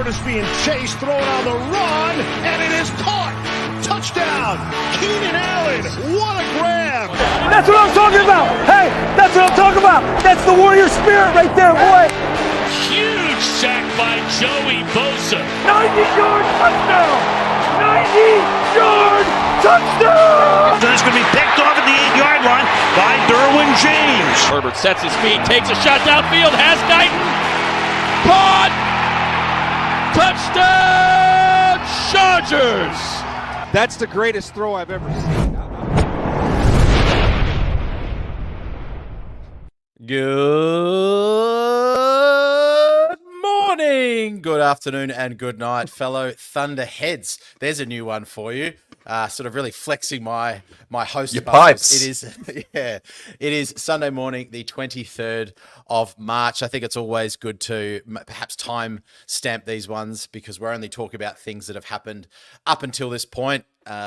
is being chased, thrown on the run, and it is caught. Touchdown, Keenan Allen. What a grab. That's what I'm talking about. Hey, that's what I'm talking about. That's the warrior spirit right there, boy. Huge sack by Joey Bosa. 90-yard touchdown. 90-yard touchdown. It's going to be picked off at the 8-yard line by Derwin James. Herbert sets his feet, takes a shot downfield, has Guyton. Caught! Touchdown, Chargers! That's the greatest throw I've ever seen. Good morning, good afternoon, and good night, fellow Thunderheads. There's a new one for you. Sort of really flexing my host. Your pipes. It is, yeah. It is Sunday morning, the 23rd of March. I think it's always good to perhaps time stamp these ones because we're only talking about things that have happened up until this point.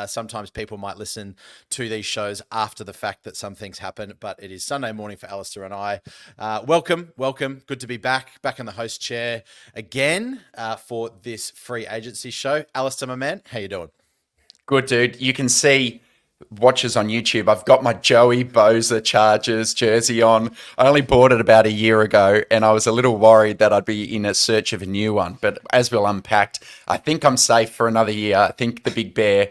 Sometimes people might listen to these shows after the fact that some things happen, but it is Sunday morning for Alistair and I. Welcome. Good to be back in the host chair again for this free agency show. Alistair, my man, how you doing? Good, dude. You can see watchers on YouTube. I've got my Joey Bosa Chargers jersey on. I only bought it about a year ago, and I was a little worried that I'd be in a search of a new one. But as we'll unpack, I think I'm safe for another year. I think the Big Bear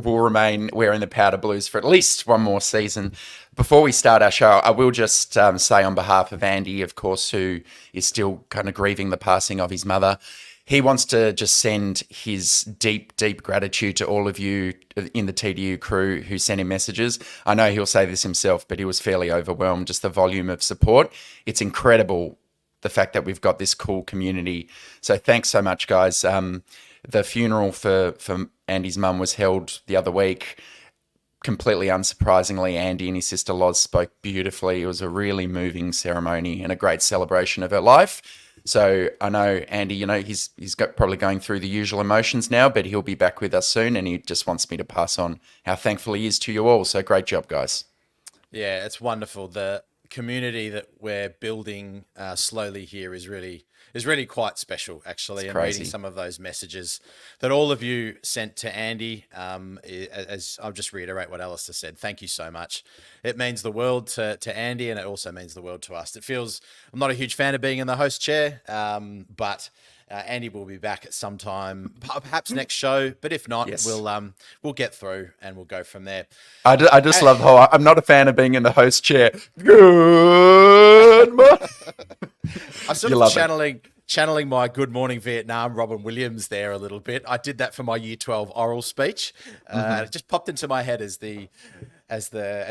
will remain wearing the powder blues for at least one more season. Before we start our show, I will just say on behalf of Andy, of course, who is still kind of grieving the passing of his mother, he wants to just send his deep, deep gratitude to all of you in the TDU crew who sent him messages. I know he'll say this himself, but he was fairly overwhelmed, just the volume of support. It's incredible, the fact that we've got this cool community. So thanks so much, guys. The funeral for Andy's mum was held the other week. Completely unsurprisingly, Andy and his sister Loz spoke beautifully. It was a really moving ceremony and a great celebration of her life. So I know Andy, he's probably going through the usual emotions now, but he'll be back with us soon, and he just wants me to pass on how thankful he is to you all. So great job, guys. Yeah, it's wonderful. The community that we're building slowly here is really quite special, actually. And crazy. Reading some of those messages that all of you sent to Andy, as I'll just reiterate what Alistair said. Thank you so much. It means the world to Andy, and it also means the world to us. I'm not a huge fan of being in the host chair, but Andy will be back at some time, perhaps next show. But if not, yes, we'll get through and we'll go from there. I just love how I'm not a fan of being in the host chair. Good morning. I'm sort of channeling my Good Morning Vietnam Robin Williams there a little bit. I did that for my Year 12 oral speech. It just popped into my head as the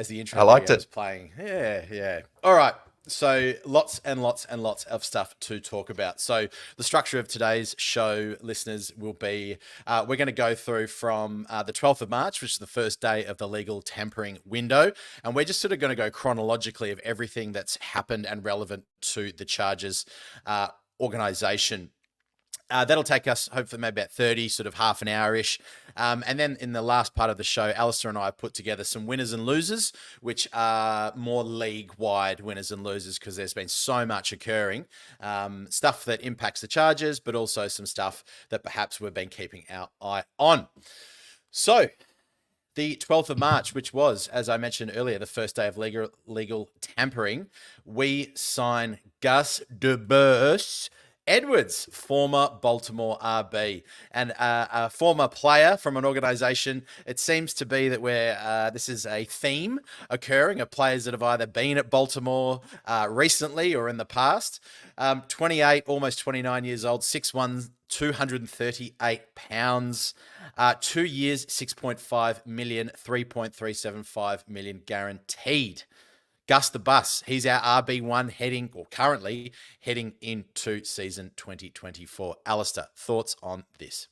intro. I liked was playing. Yeah. All right. So lots and lots and lots of stuff to talk about. So the structure of today's show, listeners, will be we're going to go through from the 12th of March, which is the first day of the legal tampering window. And we're just sort of going to go chronologically of everything that's happened and relevant to the Chargers organization. That'll take us hopefully maybe about 30, sort of half an hour-ish. And then in the last part of the show, Alistair and I have put together some winners and losers, which are more league-wide winners and losers because there's been so much occurring. Stuff that impacts the Chargers, but also some stuff that perhaps we've been keeping our eye on. So the 12th of March, which was, as I mentioned earlier, the first day of legal tampering, we sign Gus DeBurse Edwards, former Baltimore RB, and a former player from an organization. It seems to be that this is a theme occurring of players that have either been at Baltimore recently or in the past. 28, almost 29 years old, 6'1", 238 pounds, 2 years, 6.5 million, 3.375 million guaranteed. Gus the Bus, he's our RB1 currently heading into season 2024. Alistair, thoughts on this?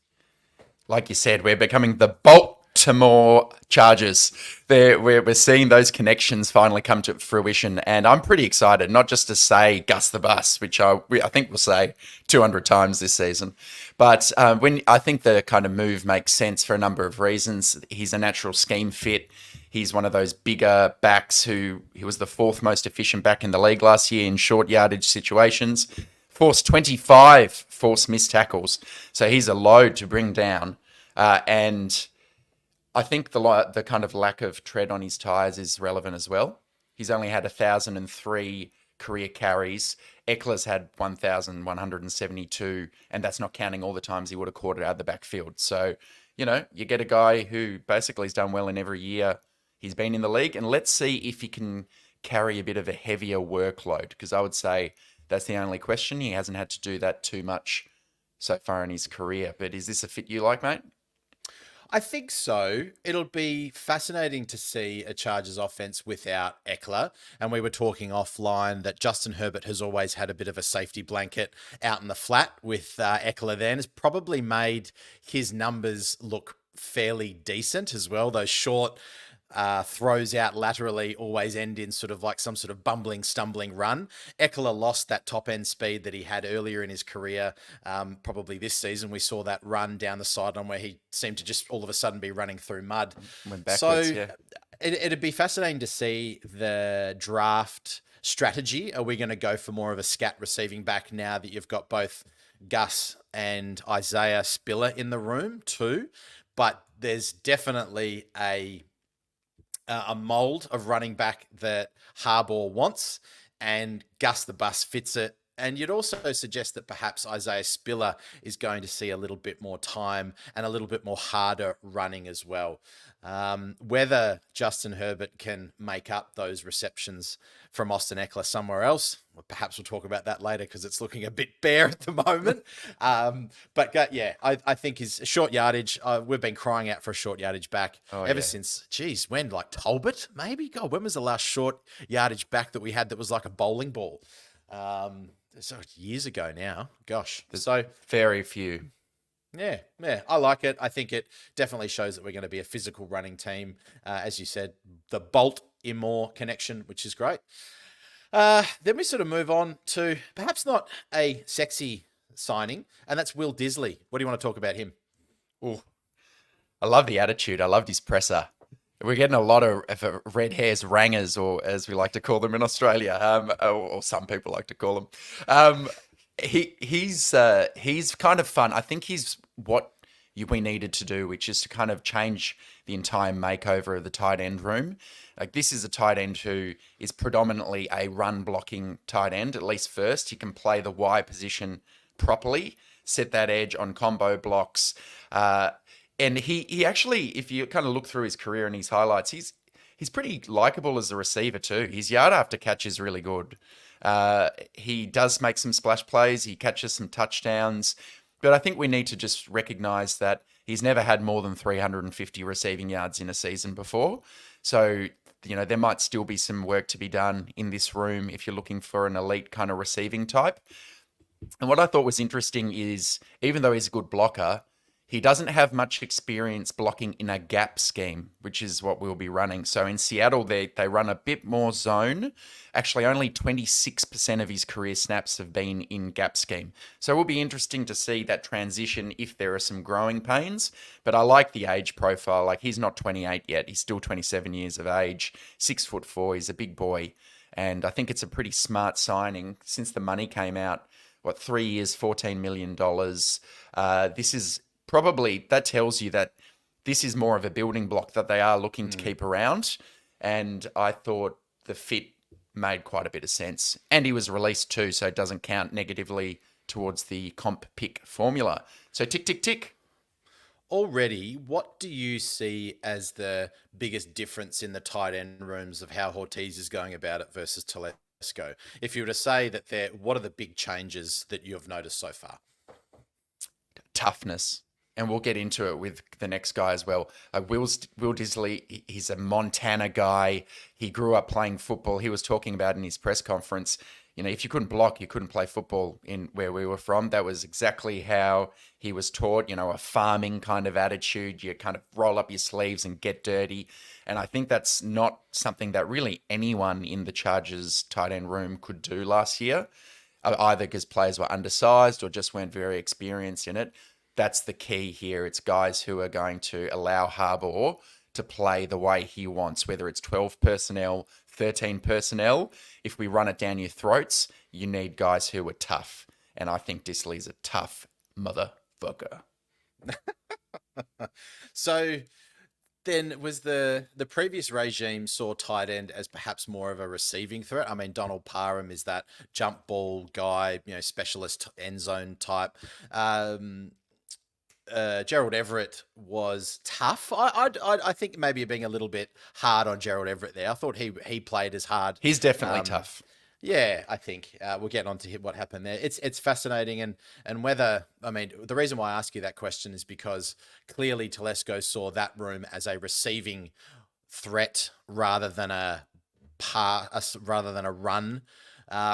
Like you said, we're becoming the Baltimore Chargers. We're seeing those connections finally come to fruition, and I'm pretty excited, not just to say Gus the Bus, which I think we'll say 200 times this season, but when I think the kind of move makes sense for a number of reasons. He's a natural scheme fit. He's one of those bigger backs he was the fourth most efficient back in the league last year in short yardage situations. forced 25 forced missed tackles. So he's a load to bring down. And I think the kind of lack of tread on his tyres is relevant as well. He's only had 1,003 career carries. Eckler's had 1,172, and that's not counting all the times he would have caught it out of the backfield. So, you get a guy who basically has done well in every year he's been in the league, and let's see if he can carry a bit of a heavier workload, because I would say that's the only question. He hasn't had to do that too much so far in his career. But is this a fit you like, mate? I think so. It'll be fascinating to see a Chargers offense without Eckler. And we were talking offline that Justin Herbert has always had a bit of a safety blanket out in the flat with Eckler there, and has probably made his numbers look fairly decent as well. Those short throws out laterally always end in sort of like some sort of bumbling, stumbling run. Eckler lost that top end speed that he had earlier in his career. Probably this season, we saw that run down the sideline where he seemed to just all of a sudden be running through mud. Went backwards, so it'd be fascinating to see the draft strategy. Are we going to go for more of a scat receiving back now that you've got both Gus and Isaiah Spiller in the room too? But there's definitely a mold of running back that Harbaugh wants, and Gus the Bus fits it. And you'd also suggest that perhaps Isaiah Spiller is going to see a little bit more time and a little bit more harder running as well. Whether Justin Herbert can make up those receptions from Austin Eckler somewhere else, well, perhaps we'll talk about that later because it's looking a bit bare at the moment. I think his short yardage, we've been crying out for a short yardage back ever since, when, like Tolbert, maybe? God, when was the last short yardage back that we had that was like a bowling ball? So years ago now. Gosh. So very few. Yeah, I like it. I think it definitely shows that we're going to be a physical running team. As you said, the Bolt-Imore connection, which is great. Then we sort of move on to perhaps not a sexy signing, and that's Will Disley. What do you want to talk about him? Oh, I love the attitude. I loved his presser. We're getting a lot of red hairs rangers, or as we like to call them in Australia, or some people like to call them. He's kind of fun. I think he's what we needed to do, which is to kind of change the entire makeover of the tight end room. Like, this is a tight end who is predominantly a run blocking tight end, at least first. He can play the Y position properly, set that edge on combo blocks. And he actually, if you kind of look through his career and his highlights, he's pretty likable as a receiver too. His yard after catch is really good. He does make some splash plays. He catches some touchdowns. But I think we need to just recognize that he's never had more than 350 receiving yards in a season before. So, there might still be some work to be done in this room if you're looking for an elite kind of receiving type. And what I thought was interesting is, even though he's a good blocker, he doesn't have much experience blocking in a gap scheme, which is what we'll be running. So in Seattle, they run a bit more zone. Actually, only 26% of his career snaps have been in gap scheme. So it will be interesting to see that transition if there are some growing pains. But I like the age profile. Like, he's not 28 yet. He's still 27 years of age, 6'4". He's a big boy. And I think it's a pretty smart signing since the money came out. 3 years, $14 million. This is probably, that tells you that this is more of a building block that they are looking to keep around. And I thought the fit made quite a bit of sense. And he was released too, so it doesn't count negatively towards the comp pick formula. So tick, tick, tick. Already, what do you see as the biggest difference in the tight end rooms of how Hortiz is going about it versus Telesco? If you were to say that what are the big changes that you have noticed so far? Toughness. And we'll get into it with the next guy as well. Will Disley, he's a Montana guy. He grew up playing football. He was talking about in his press conference, if you couldn't block, you couldn't play football in where we were from. That was exactly how he was taught, a farming kind of attitude. You kind of roll up your sleeves and get dirty. And I think that's not something that really anyone in the Chargers tight end room could do last year, either because players were undersized or just weren't very experienced in it. That's the key here. It's guys who are going to allow Harbaugh to play the way he wants, whether it's 12 personnel, 13 personnel. If we run it down your throats, you need guys who are tough. And I think Disley's a tough motherfucker. So then was the previous regime saw tight end as perhaps more of a receiving threat? I mean, Donald Parham is that jump ball guy, specialist end zone type. Gerald Everett was tough. I think maybe you're being a little bit hard on Gerald Everett there. I thought he played as hard. He's definitely tough. Yeah, I think we'll get on to what happened there. It's fascinating, and whether, I mean, the reason why I ask you that question is because clearly Telesco saw that room as a receiving threat rather than a run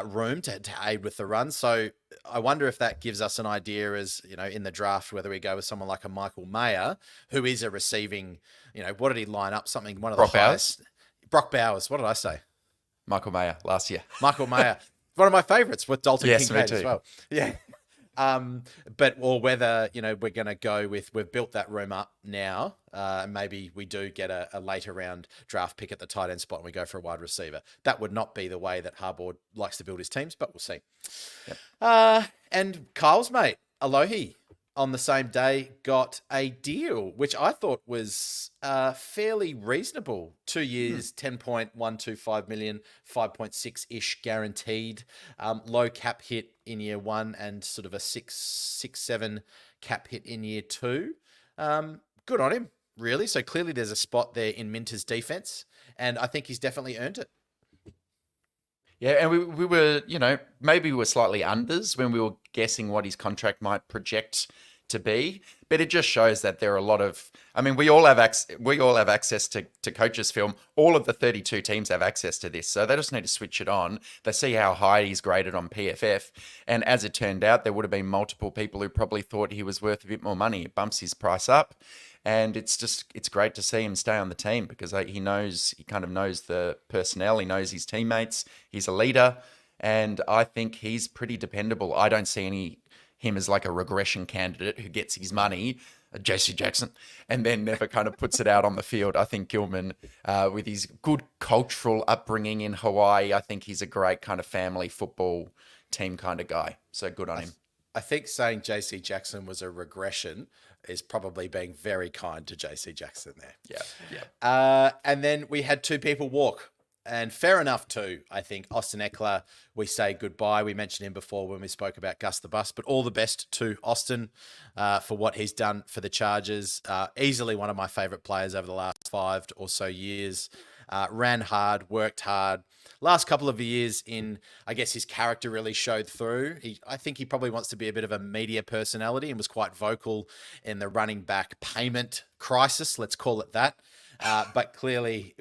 room to aid with the run. So I wonder if that gives us an idea as, in the draft, whether we go with someone like a Michael Mayer, who is a receiving, what did he line up? One of the highest. Brock Bowers. What did I say? Michael Mayer last year. Michael Mayer. One of my favorites with Dalton Kincaid as well. Yeah. Or whether, we're going to go with, we've built that room up now. Maybe we do get a later round draft pick at the tight end spot and we go for a wide receiver. That would not be the way that Harbaugh likes to build his teams, but we'll see. Yep. And Kyle's mate, Alohi, on the same day got a deal, which I thought was fairly reasonable. 2 years, 10.125 million, 5.6-ish guaranteed. Low cap hit in year one and sort of a 6-7 cap hit in year two. Good on him, really. So clearly there's a spot there in Minter's defense, and I think he's definitely earned it. Yeah, and we were, maybe we were slightly unders when we were guessing what his contract might project to be, but it just shows that there are a lot of, we all have access to coaches' film. All of the 32 teams have access to this, so they just need to switch it on. They see how high he's graded on PFF, and as it turned out, there would have been multiple people who probably thought he was worth a bit more money. It bumps his price up. And it's great to see him stay on the team because he kind of knows the personnel. He knows his teammates. He's a leader. And I think he's pretty dependable. I don't see him as like a regression candidate who gets his money, JC Jackson, and then never kind of puts it out on the field. I think Gilman, with his good cultural upbringing in Hawaii, I think he's a great kind of family football team kind of guy. So good on him. I think saying JC Jackson was a regression is probably being very kind to JC Jackson there. Yeah. And then we had two people walk, and fair enough too. I think Austin Eckler, we say goodbye. We mentioned him before when we spoke about Gus the Bus, but all the best to Austin for what he's done for the Chargers. Easily one of my favorite players over the last 5 or so years. Ran hard, worked hard. Last couple of years I guess his character really showed through. I think he probably wants to be a bit of a media personality and was quite vocal in the running back payment crisis, let's call it that. But clearly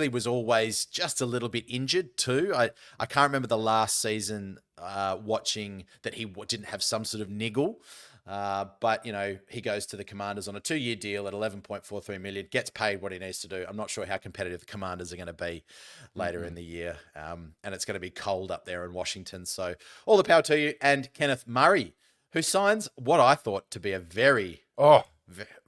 was always just a little bit injured too. I can't remember the last season watching that he didn't have some sort of niggle. But he goes to the Commanders on a 2-year deal at 11.43 million, gets paid what he needs to do. I'm not sure how competitive the Commanders are going to be later in the year. And it's going to be cold up there in Washington. So all the power to you. And Kenneth Murray, who signs what I thought to be a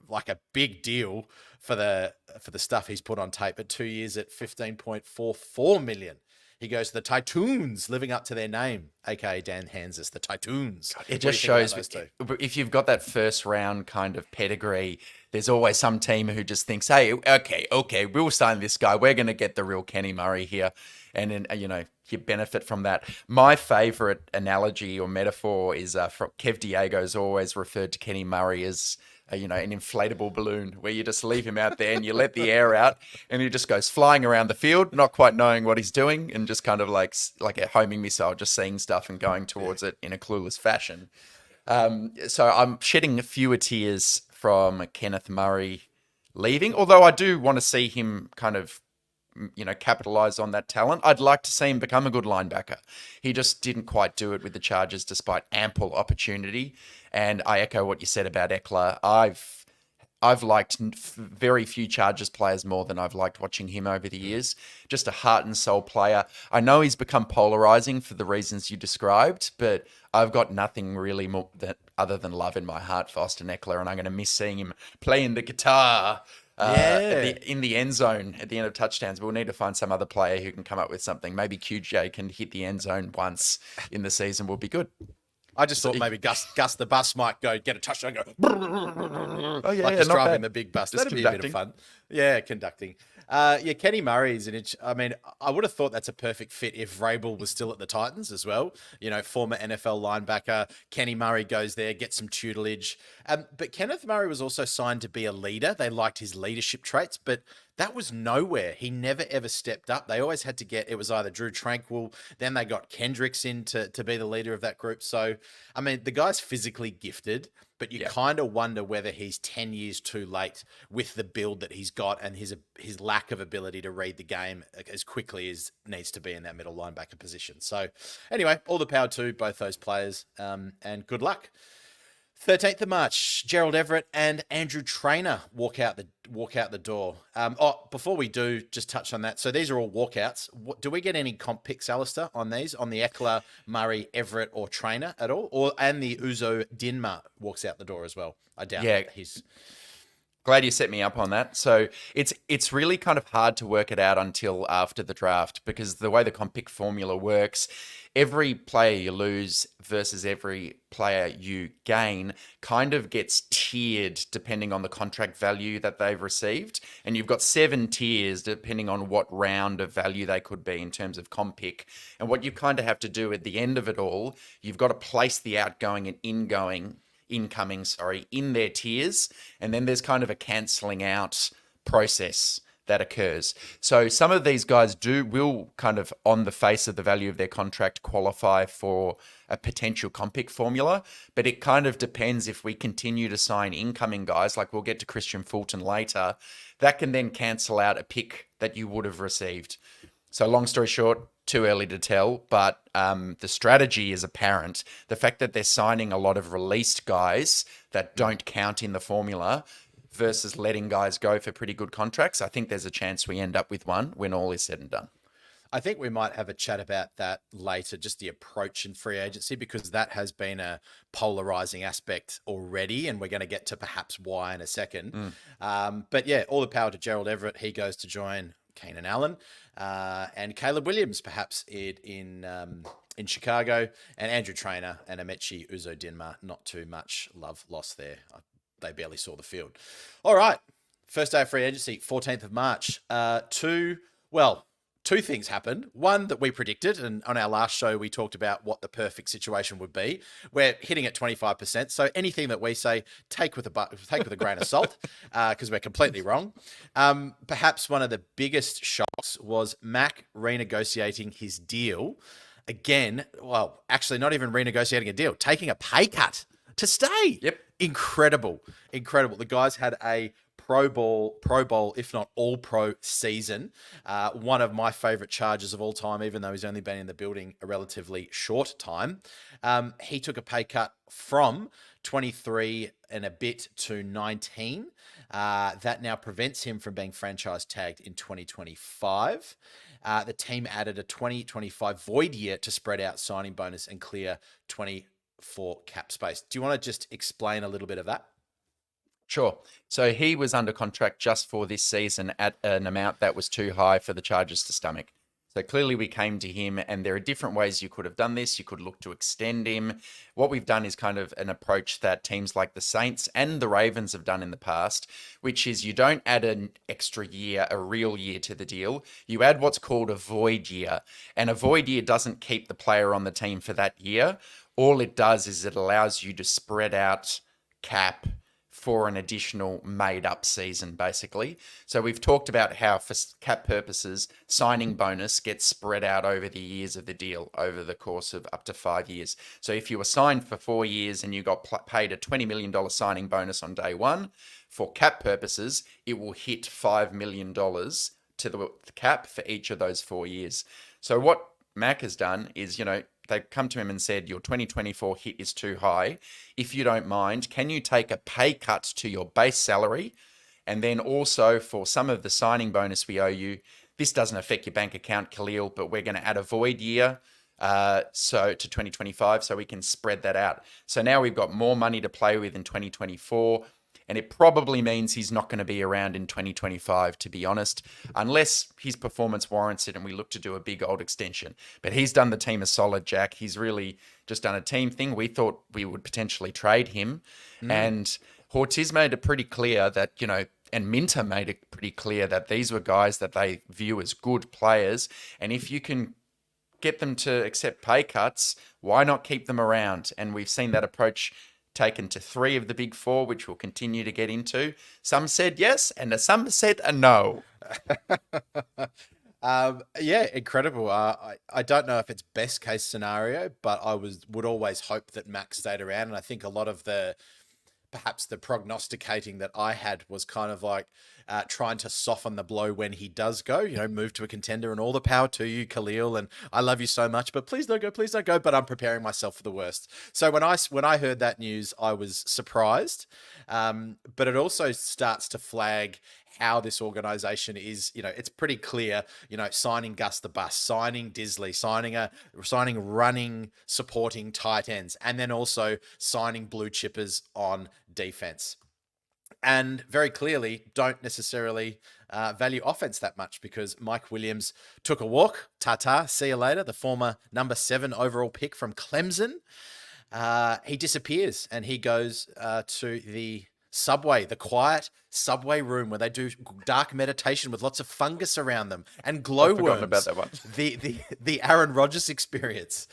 like a big deal for the stuff he's put on tape, but 2 years at 15.44 million. He goes to the Titans, living up to their name, aka Dan Hansis, the Titans. It just shows if you've got that first round kind of pedigree, there's always some team who just thinks, hey, okay, we'll sign this guy. We're going to get the real Kenny Murray here. And then, you benefit from that. My favorite analogy or metaphor is from Kev Diego's always referred to Kenny Murray as an inflatable balloon where you just leave him out there and you let the air out and he just goes flying around the field, not quite knowing what he's doing and just kind of like a homing missile, just seeing stuff and going towards it in a clueless fashion. So I'm shedding fewer tears from Kenneth Murray leaving, although I do want to see him kind of capitalize on that talent. I'd like to see him become a good linebacker. He just didn't quite do it with the Chargers despite ample opportunity. And I echo what you said about Eckler. I've liked very few Chargers players more than I've liked watching him over the years. Just a heart and soul player. I know he's become polarizing for the reasons you described, but I've got nothing really more other than love in my heart for Austin Eckler, and I'm going to miss seeing him playing the guitar in the end zone at the end of touchdowns. We'll need to find some other player who can come up with something. Maybe QJ can hit the end zone once in the season will be good. I just thought maybe Gus the bus might go get a touchdown and go, Oh, yeah, like just not driving bad. the big bus. Just That'd be a bit of fun. Yeah, conducting. Yeah, Kenny Murray's an inch. I mean, I would have thought that's a perfect fit if Vrabel was still at the Titans as well. You know, former NFL linebacker. Kenny Murray goes there, gets some tutelage. But Kenneth Murray was also signed to be a leader. They liked his leadership traits, but that was nowhere. He never, ever stepped up. They always had to it was either Drew Tranquil, then they got Kendricks in to be the leader of that group. So, I mean, the guy's physically gifted, but you kind of wonder whether he's 10 years too late with the build that he's got and his lack of ability to read the game as quickly as needs to be in that middle linebacker position. So anyway, all the power to both those players, and good luck. 13th of March, Gerald Everett and Andrew Trainer walk out the door. Before we do, just touch on that. So these are all walkouts. Do we get any comp picks, Alistair, on these? On the Eckler, Murray, Everett, or Trainer at all? And the Uzo Dinma walks out the door as well. I doubt he's... Glad you set me up on that. So it's really kind of hard to work it out until after the draft, because the way the comp pick formula works, every player you lose versus every player you gain kind of gets tiered depending on the contract value that they've received. And you've got 7 tiers depending on what round of value they could be in terms of comp pick. And what you kind of have to do at the end of it all, you've got to place the outgoing and incoming in their tiers, and then there's kind of a cancelling out process that occurs. So some of these guys will kind of, on the face of the value of their contract, qualify for a potential comp pick formula, but it kind of depends if we continue to sign incoming guys, like we'll get to Christian Fulton later, that can then cancel out a pick that you would have received. So long story short, too early to tell, but the strategy is apparent. The fact that they're signing a lot of released guys that don't count in the formula versus letting guys go for pretty good contracts, I think there's a chance we end up with one when all is said and done. I think we might have a chat about that later, just the approach in free agency, because that has been a polarizing aspect already, and we're going to get to perhaps why in a second. But yeah, all the power to Gerald Everett. He goes to join Keenan Allen and Caleb Williams, perhaps in Chicago, and Andrew Trainer and Amechi Uzodinma. Not too much love lost there. They barely saw the field. All right, first day of free agency, 14th of March. Two things happened. One that we predicted, and on our last show, we talked about what the perfect situation would be. We're hitting at 25%. So anything that we say, take with a grain of salt, because we're completely wrong. Perhaps one of the biggest shocks was Mac renegotiating his deal again. Well, actually not even renegotiating a deal, taking a pay cut to stay. Yep. Incredible. The guys had a Pro Bowl, if not all pro season. One of my favorite Chargers of all time, even though he's only been in the building a relatively short time. He took a pay cut from 23 and a bit to 19. That now prevents him from being franchise tagged in 2025. The team added a 2025 void year to spread out signing bonus and clear 24 cap space. Do you want to just explain a little bit of that? Sure. So he was under contract just for this season at an amount that was too high for the Chargers to stomach. So clearly we came to him, and there are different ways you could have done this. You could look to extend him. What we've done is kind of an approach that teams like the Saints and the Ravens have done in the past, which is you don't add an extra year, a real year to the deal. You add what's called a void year. And a void year doesn't keep the player on the team for that year. All it does is it allows you to spread out cap for an additional made-up season, basically. So we've talked about how, for cap purposes, signing bonus gets spread out over the years of the deal, over the course of up to 5 years. So if you were signed for 4 years and you got paid a $20 million signing bonus on day one, for cap purposes, it will hit $5 million to the cap for each of those 4 years. So what Mac has done is, they've come to him and said, your 2024 hit is too high. If you don't mind, can you take a pay cut to your base salary? And then also for some of the signing bonus we owe you, this doesn't affect your bank account, Khalil, but we're going to add a void year so to 2025 so we can spread that out. So now we've got more money to play with in 2024. And it probably means he's not going to be around in 2025, to be honest, unless his performance warrants it and we look to do a big old extension. But he's done the team a solid, Jack. He's really just done a team thing. We thought we would potentially trade him. And Hortiz made it pretty clear that, and Minter made it pretty clear that these were guys that they view as good players. And if you can get them to accept pay cuts, why not keep them around? And we've seen that approach taken to 3 of the big 4, which we'll continue to get into. Some said yes, and some said a no. Yeah, incredible. I don't know if it's best case scenario, but I would always hope that Max stayed around. And I think a lot of perhaps the prognosticating that I had was kind of like trying to soften the blow when he does go, move to a contender, and all the power to you, Khalil. And I love you so much, but please don't go. But I'm preparing myself for the worst. So when I heard that news, I was surprised. But it also starts to flag how this organization is, it's pretty clear, signing Gus the Bus, signing Disley, signing running, supporting tight ends, and then also signing blue chippers on defense. And very clearly don't necessarily value offense that much, because Mike Williams took a walk. Ta-ta, see you later. The former number 7 overall pick from Clemson. He disappears and he goes to the subway, the quiet subway room where they do dark meditation with lots of fungus around them and glowworms. About that one. The Aaron Rodgers experience.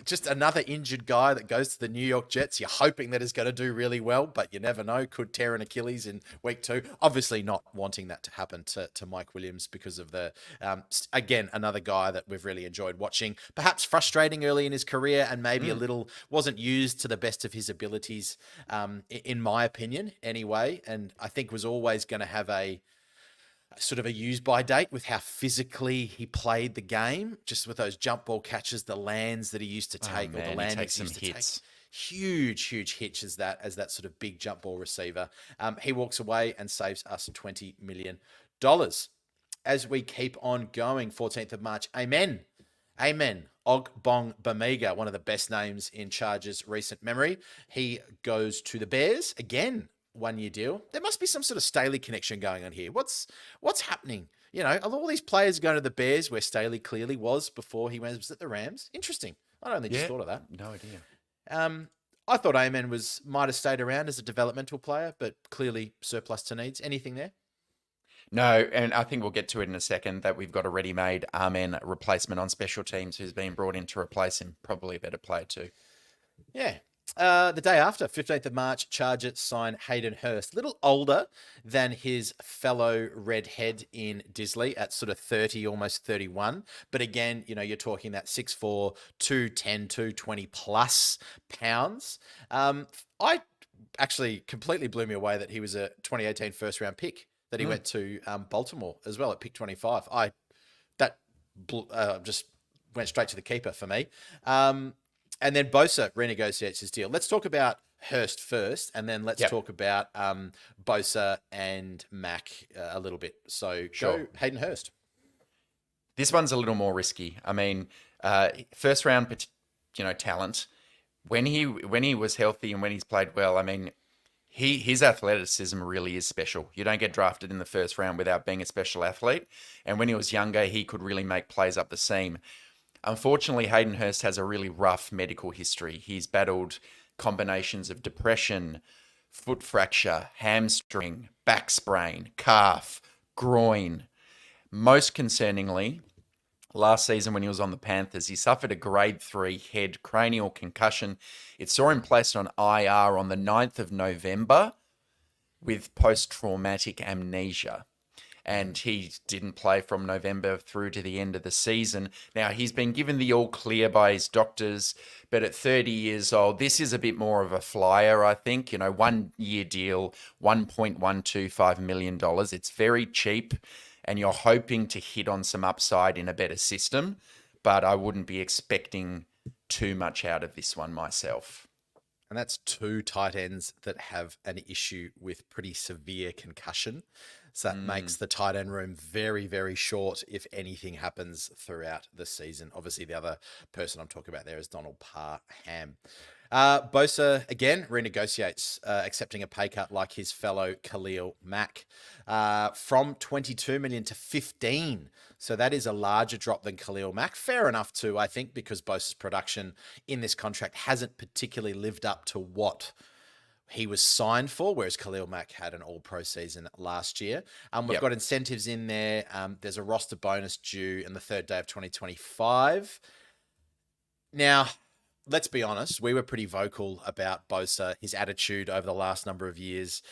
Just another injured guy that goes to the New York Jets. You're hoping that is going to do really well, but you never know. Could tear an Achilles in week 2. Obviously not wanting that to happen to Mike Williams because of again, another guy that we've really enjoyed watching. Perhaps frustrating early in his career and maybe a little wasn't used to the best of his abilities, in my opinion anyway. And I think was always going to have a sort of a use by date with how physically he played the game, just with those jump ball catches, the lands that he used to take, or the landings he used to take. Huge hitch as that sort of big jump ball receiver. He walks away and saves us $20 million. As we keep on going, 14th of March, Amen. Ogbong Bamiga, one of the best names in Chargers' recent memory. He goes to the Bears again. 1-year deal. There must be some sort of Staley connection going on here. What's happening? All these players going to the Bears, where Staley clearly was before he was at the Rams. Interesting. I only just thought of that. No idea. I thought Amen might have stayed around as a developmental player, but clearly surplus to needs. Anything there? No, and I think we'll get to it in a second, that we've got a ready-made Amen replacement on special teams who's been brought in to replace him. Probably a better player too. Yeah. The day after, 15th of March, Chargers sign Hayden Hurst. A little older than his fellow redhead in Disley at sort of 30, almost 31. But again, you're talking that 6'4", 210, 220 plus pounds. I actually completely blew me away that he was a 2018 first round pick, that he went to Baltimore as well at pick 25. Just went straight to the keeper for me. And then Bosa renegotiates his deal. Let's talk about Hurst first, and then let's talk about Bosa and Mac a little bit. So go Hayden Hurst. This one's a little more risky. I mean, first round, talent. When he was healthy and when he's played well, I mean, his athleticism really is special. You don't get drafted in the first round without being a special athlete. And when he was younger, he could really make plays up the seam. Unfortunately, Hayden Hurst has a really rough medical history. He's battled combinations of depression, foot fracture, hamstring, back sprain, calf, groin. Most concerningly, last season when he was on the Panthers, he suffered a grade 3 head cranial concussion. It saw him placed on IR on the 9th of November with post-traumatic amnesia. And he didn't play from November through to the end of the season. Now, he's been given the all clear by his doctors, but at 30 years old, this is a bit more of a flyer, I think. 1-year deal, $1.125 million. It's very cheap, and you're hoping to hit on some upside in a better system, but I wouldn't be expecting too much out of this one myself. And that's 2 tight ends that have an issue with pretty severe concussion. So that makes the tight end room very, very short if anything happens throughout the season. Obviously, the other person I'm talking about there is Donald Parham. Bosa, again, renegotiates, accepting a pay cut like his fellow Khalil Mack, from 22 million to 15. So that is a larger drop than Khalil Mack. Fair enough too, I think, because Bosa's production in this contract hasn't particularly lived up to what he was signed for, whereas Khalil Mack had an all-pro season last year. We've got incentives in there. There's a roster bonus due in the third day of 2025. Now, let's be honest, we were pretty vocal about Bosa, his attitude over the last number of years,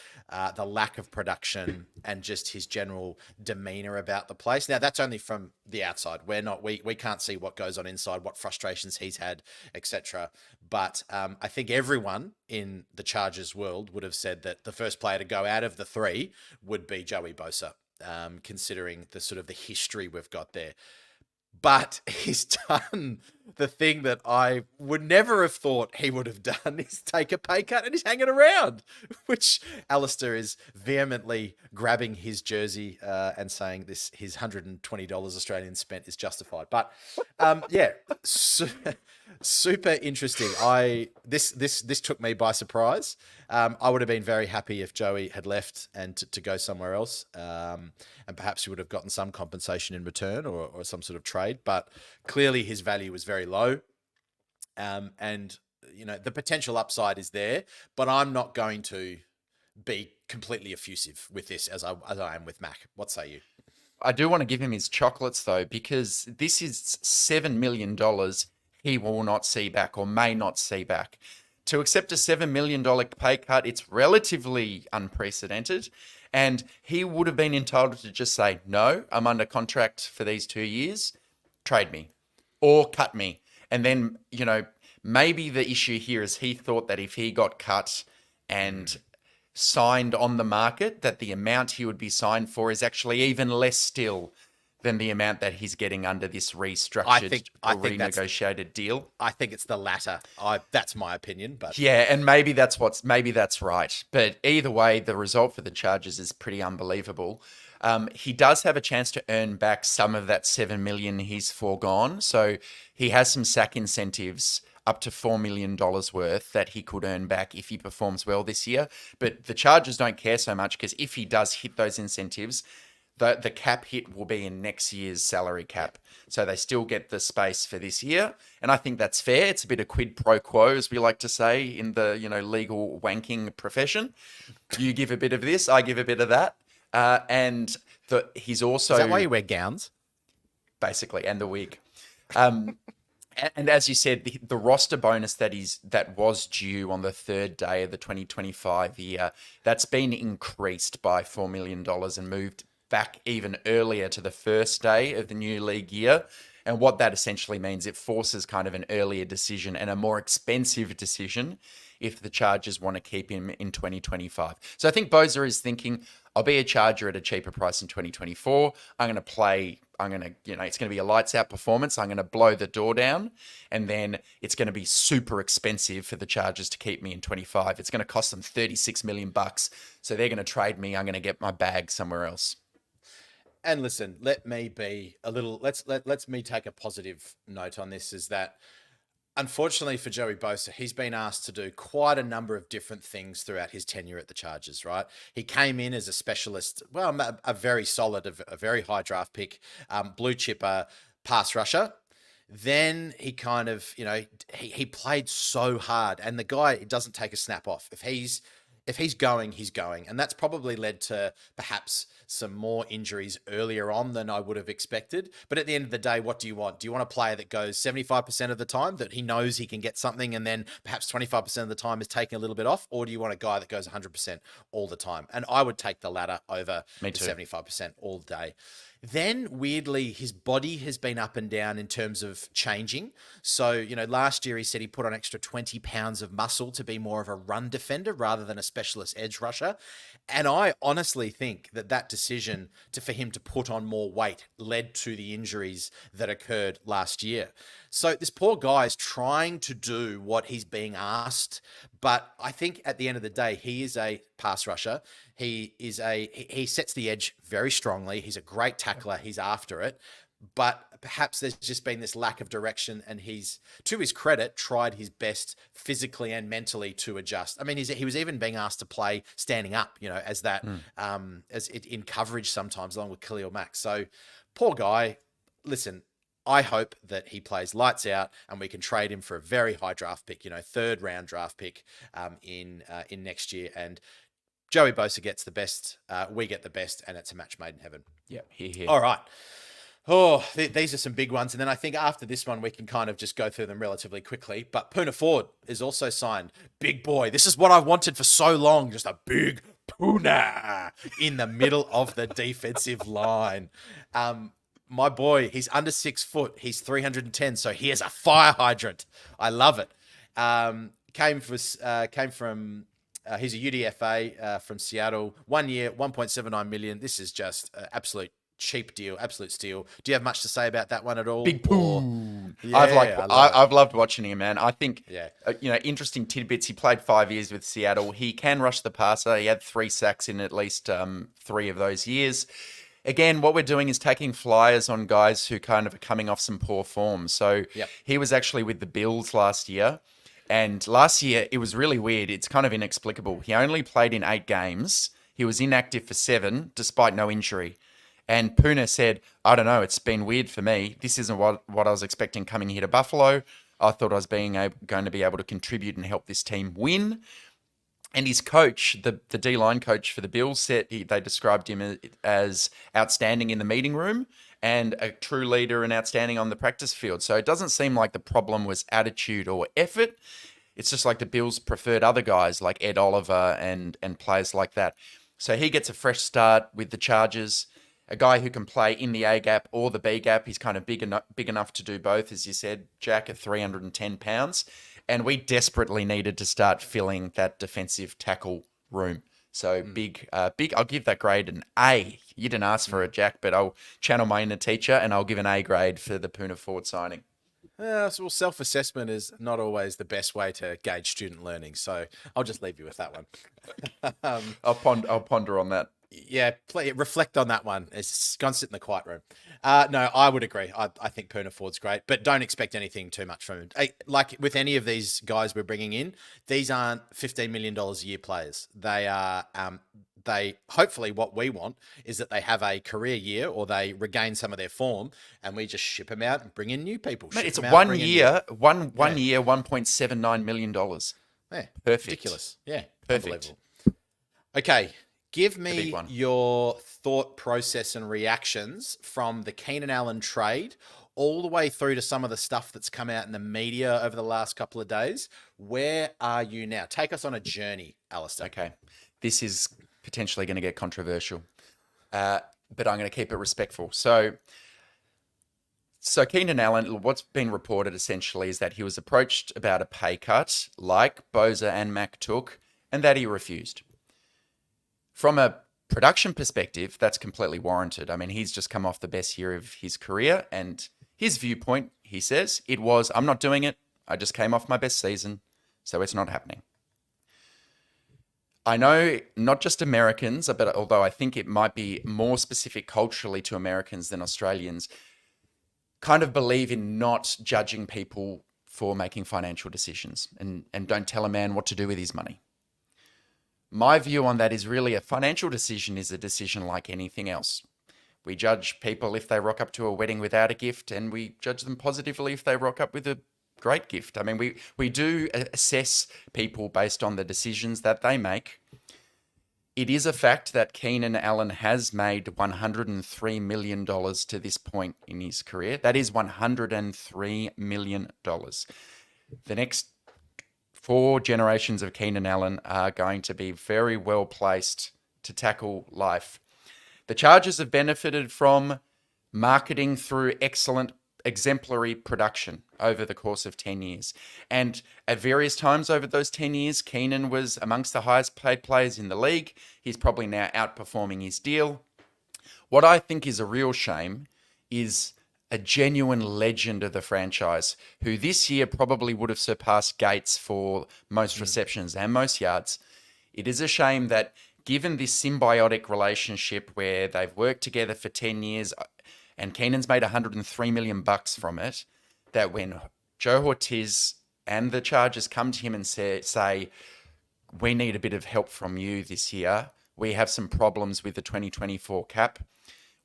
the lack of production, and just his general demeanor about the place. Now, that's only from the outside. We can't see what goes on inside, what frustrations he's had, etc. But I think everyone in the Chargers world would have said that the first player to go out of the three would be Joey Bosa, considering the sort of the history we've got there. But he's done the thing that I would never have thought he would have done, is take a pay cut, and he's hanging around, which Alistair is vehemently grabbing his jersey and saying his $120 Australian spent is justified. But super interesting. This took me by surprise. I would have been very happy if Joey had left and to go somewhere else. And perhaps he would have gotten some compensation in return or some sort of trade. But clearly his value was very low. And, the potential upside is there, but I'm not going to be completely effusive with this as I am with Mac. What say you? I do want to give him his chocolates, though, because this is $7 million he will not see back or may not see back. To accept a $7 million pay cut, it's relatively unprecedented. And he would have been entitled to just say, no, I'm under contract for these 2 years, trade me or cut me. And then, maybe the issue here is he thought that if he got cut and signed on the market, that the amount he would be signed for is actually even less still than the amount that he's getting under this restructured or renegotiated deal. I think it's the latter. That's my opinion, but yeah, and maybe that's right. But either way, the result for the Chargers is pretty unbelievable. He does have a chance to earn back some of that $7 million he's foregone. So he has some sack incentives up to $4 million worth that he could earn back if he performs well this year. But the Chargers don't care so much, because if he does hit those incentives, the cap hit will be in next year's salary cap. So they still get the space for this year. And I think that's fair. It's a bit of quid pro quo, as we like to say in the legal wanking profession. You give a bit of this, I give a bit of that. And he's also... Is that why you wear gowns? Basically, and the wig. And as you said, the roster bonus that was due on the third day of the 2025 year, that's been increased by $4 million and moved back even earlier to the first day of the new league year. And what that essentially means, it forces kind of an earlier decision and a more expensive decision if the Chargers want to keep him in 2025. So I think Bosa is thinking, I'll be a Charger at a cheaper price in 2024. it's going to be a lights out performance. I'm going to blow the door down. And then it's going to be super expensive for the Chargers to keep me in 25. It's going to cost them $36 million. So they're going to trade me. I'm going to get my bag somewhere else. And listen, let me be a little, let's me take a positive note on this, is that unfortunately for Joey Bosa, he's been asked to do quite a number of different things throughout his tenure at the Chargers, right? He came in as a specialist, a very solid, a very high draft pick, blue chipper, pass rusher. Then he kind of, he played so hard, and the guy, it doesn't take a snap off. If he's going, he's going. And that's probably led to perhaps some more injuries earlier on than I would have expected. But at the end of the day, what do you want? Do you want a player that goes 75% of the time, that he knows he can get something, and then perhaps 25% of the time is taking a little bit off? Or do you want a guy that goes 100% all the time? And I would take the latter over the 75% all day. Then, weirdly, his body has been up and down in terms of changing. So, last year he said he put on extra 20 pounds of muscle to be more of a run defender rather than a specialist edge rusher. And I honestly think that decision for him to put on more weight led to the injuries that occurred last year. So this poor guy is trying to do what he's being asked But I think at the end of the day, he is a pass rusher. He sets the edge very strongly. He's a great tackler. He's after it. But perhaps there's just been this lack of direction, and he's, to his credit, tried his best physically and mentally to adjust. I mean, he was even being asked to play standing up, as that, in coverage sometimes, along with Khalil Mack. So, poor guy. Listen, I hope that he plays lights out, and we can trade him for a very high draft pick, third round draft pick, in next year. And Joey Bosa gets the best. We get the best, and it's a match made in heaven. Yeah, here. All right. Oh, these are some big ones. And then I think after this one, we can kind of just go through them relatively quickly. But Poona Ford is also signed. Big boy. This is what I've wanted for so long. Just a big Poona in the middle of the defensive from my boy, he's under 6 foot. He's 310. So he is a fire hydrant. I love it. Came from he's a UDFA from Seattle. 1 year, $1.79 million. This is just absolute cheap deal, absolute steal. Do you have much to say about that one at all? Big poo. Yeah, I've loved watching him, man. I think, Yeah. Interesting tidbits. He played 5 years with Seattle. He can rush the passer. He had 3 sacks in at least 3 of those years. Again, what we're doing is taking flyers on guys who kind of are coming off some poor form. So he was actually with the Bills last year. And last year, it was really weird. It's kind of inexplicable. He only played in 8 games. He was inactive for 7, despite no injury. And Poona said, I don't know, it's been weird for me. This isn't what I was expecting coming here to Buffalo. I thought I was going to be able to contribute and help this team win. And his coach, the D-line coach for the Bills, said they described him as outstanding in the meeting room and a true leader and outstanding on the practice field. So it doesn't seem like the problem was attitude or effort. It's just like the Bills preferred other guys like Ed Oliver and players like that. So he gets a fresh start with the Chargers. A guy who can play in the A gap or the B gap. He's kind of big enough to do both, as you said, Jack, at 310 pounds. And we desperately needed to start filling that defensive tackle room. So big. I'll give that grade an A. You didn't ask for it, Jack, but I'll channel my inner teacher and I'll give an A grade for the Poona Ford signing. Well, self-assessment is not always the best way to gauge student learning. So I'll just leave you with that one. I'll ponder on that. Yeah, reflect on that one. It's gone sit in the quiet room. No, I would agree. I think Poona Ford's great, but don't expect anything too much from him. Like with any of these guys we're bringing in, these aren't $15 million a year players. They are, hopefully what we want is that they have a career year or they regain some of their form and we just ship them out and bring in new people. Mate, it's 1 year, one year, $1.79 million. Yeah, perfect. Ridiculous. Yeah, perfect. Okay. Give me your thought process and reactions from the Keenan Allen trade all the way through to some of the stuff that's come out in the media over the last couple of days. Where are you now? Take us on a journey, Alistair. Okay. This is potentially going to get controversial, but I'm going to keep it respectful. So Keenan Allen, what's been reported essentially is that he was approached about a pay cut like Bosa and Mack took, and that he refused. From a production perspective, that's completely warranted. I mean, he's just come off the best year of his career, and his viewpoint, he says, I'm not doing it. I just came off my best season, so it's not happening. I know not just Americans, but although I think it might be more specific culturally to Americans than Australians, kind of believe in not judging people for making financial decisions and don't tell a man what to do with his money. My view on that is really a financial decision is a decision like anything else. We judge people if they rock up to a wedding without a gift, and we judge them positively if they rock up with a great gift. I mean, we do assess people based on the decisions that they make. It is a fact that Keenan Allen has made $103 million to this point in his career. That is $103 million. The next 4 generations of Keenan Allen are going to be very well placed to tackle life. The Chargers have benefited from marketing through excellent, exemplary production over the course of 10 years. And at various times over those 10 years, Keenan was amongst the highest paid players in the league. He's probably now outperforming his deal. What I think is a real shame is a genuine legend of the franchise, who this year probably would have surpassed Gates for most receptions and most yards. It is a shame that given this symbiotic relationship where they've worked together for 10 years and Keenan's made $103 million from it, that when Joe Hortiz and the Chargers come to him and say, we need a bit of help from you this year. We have some problems with the 2024 cap.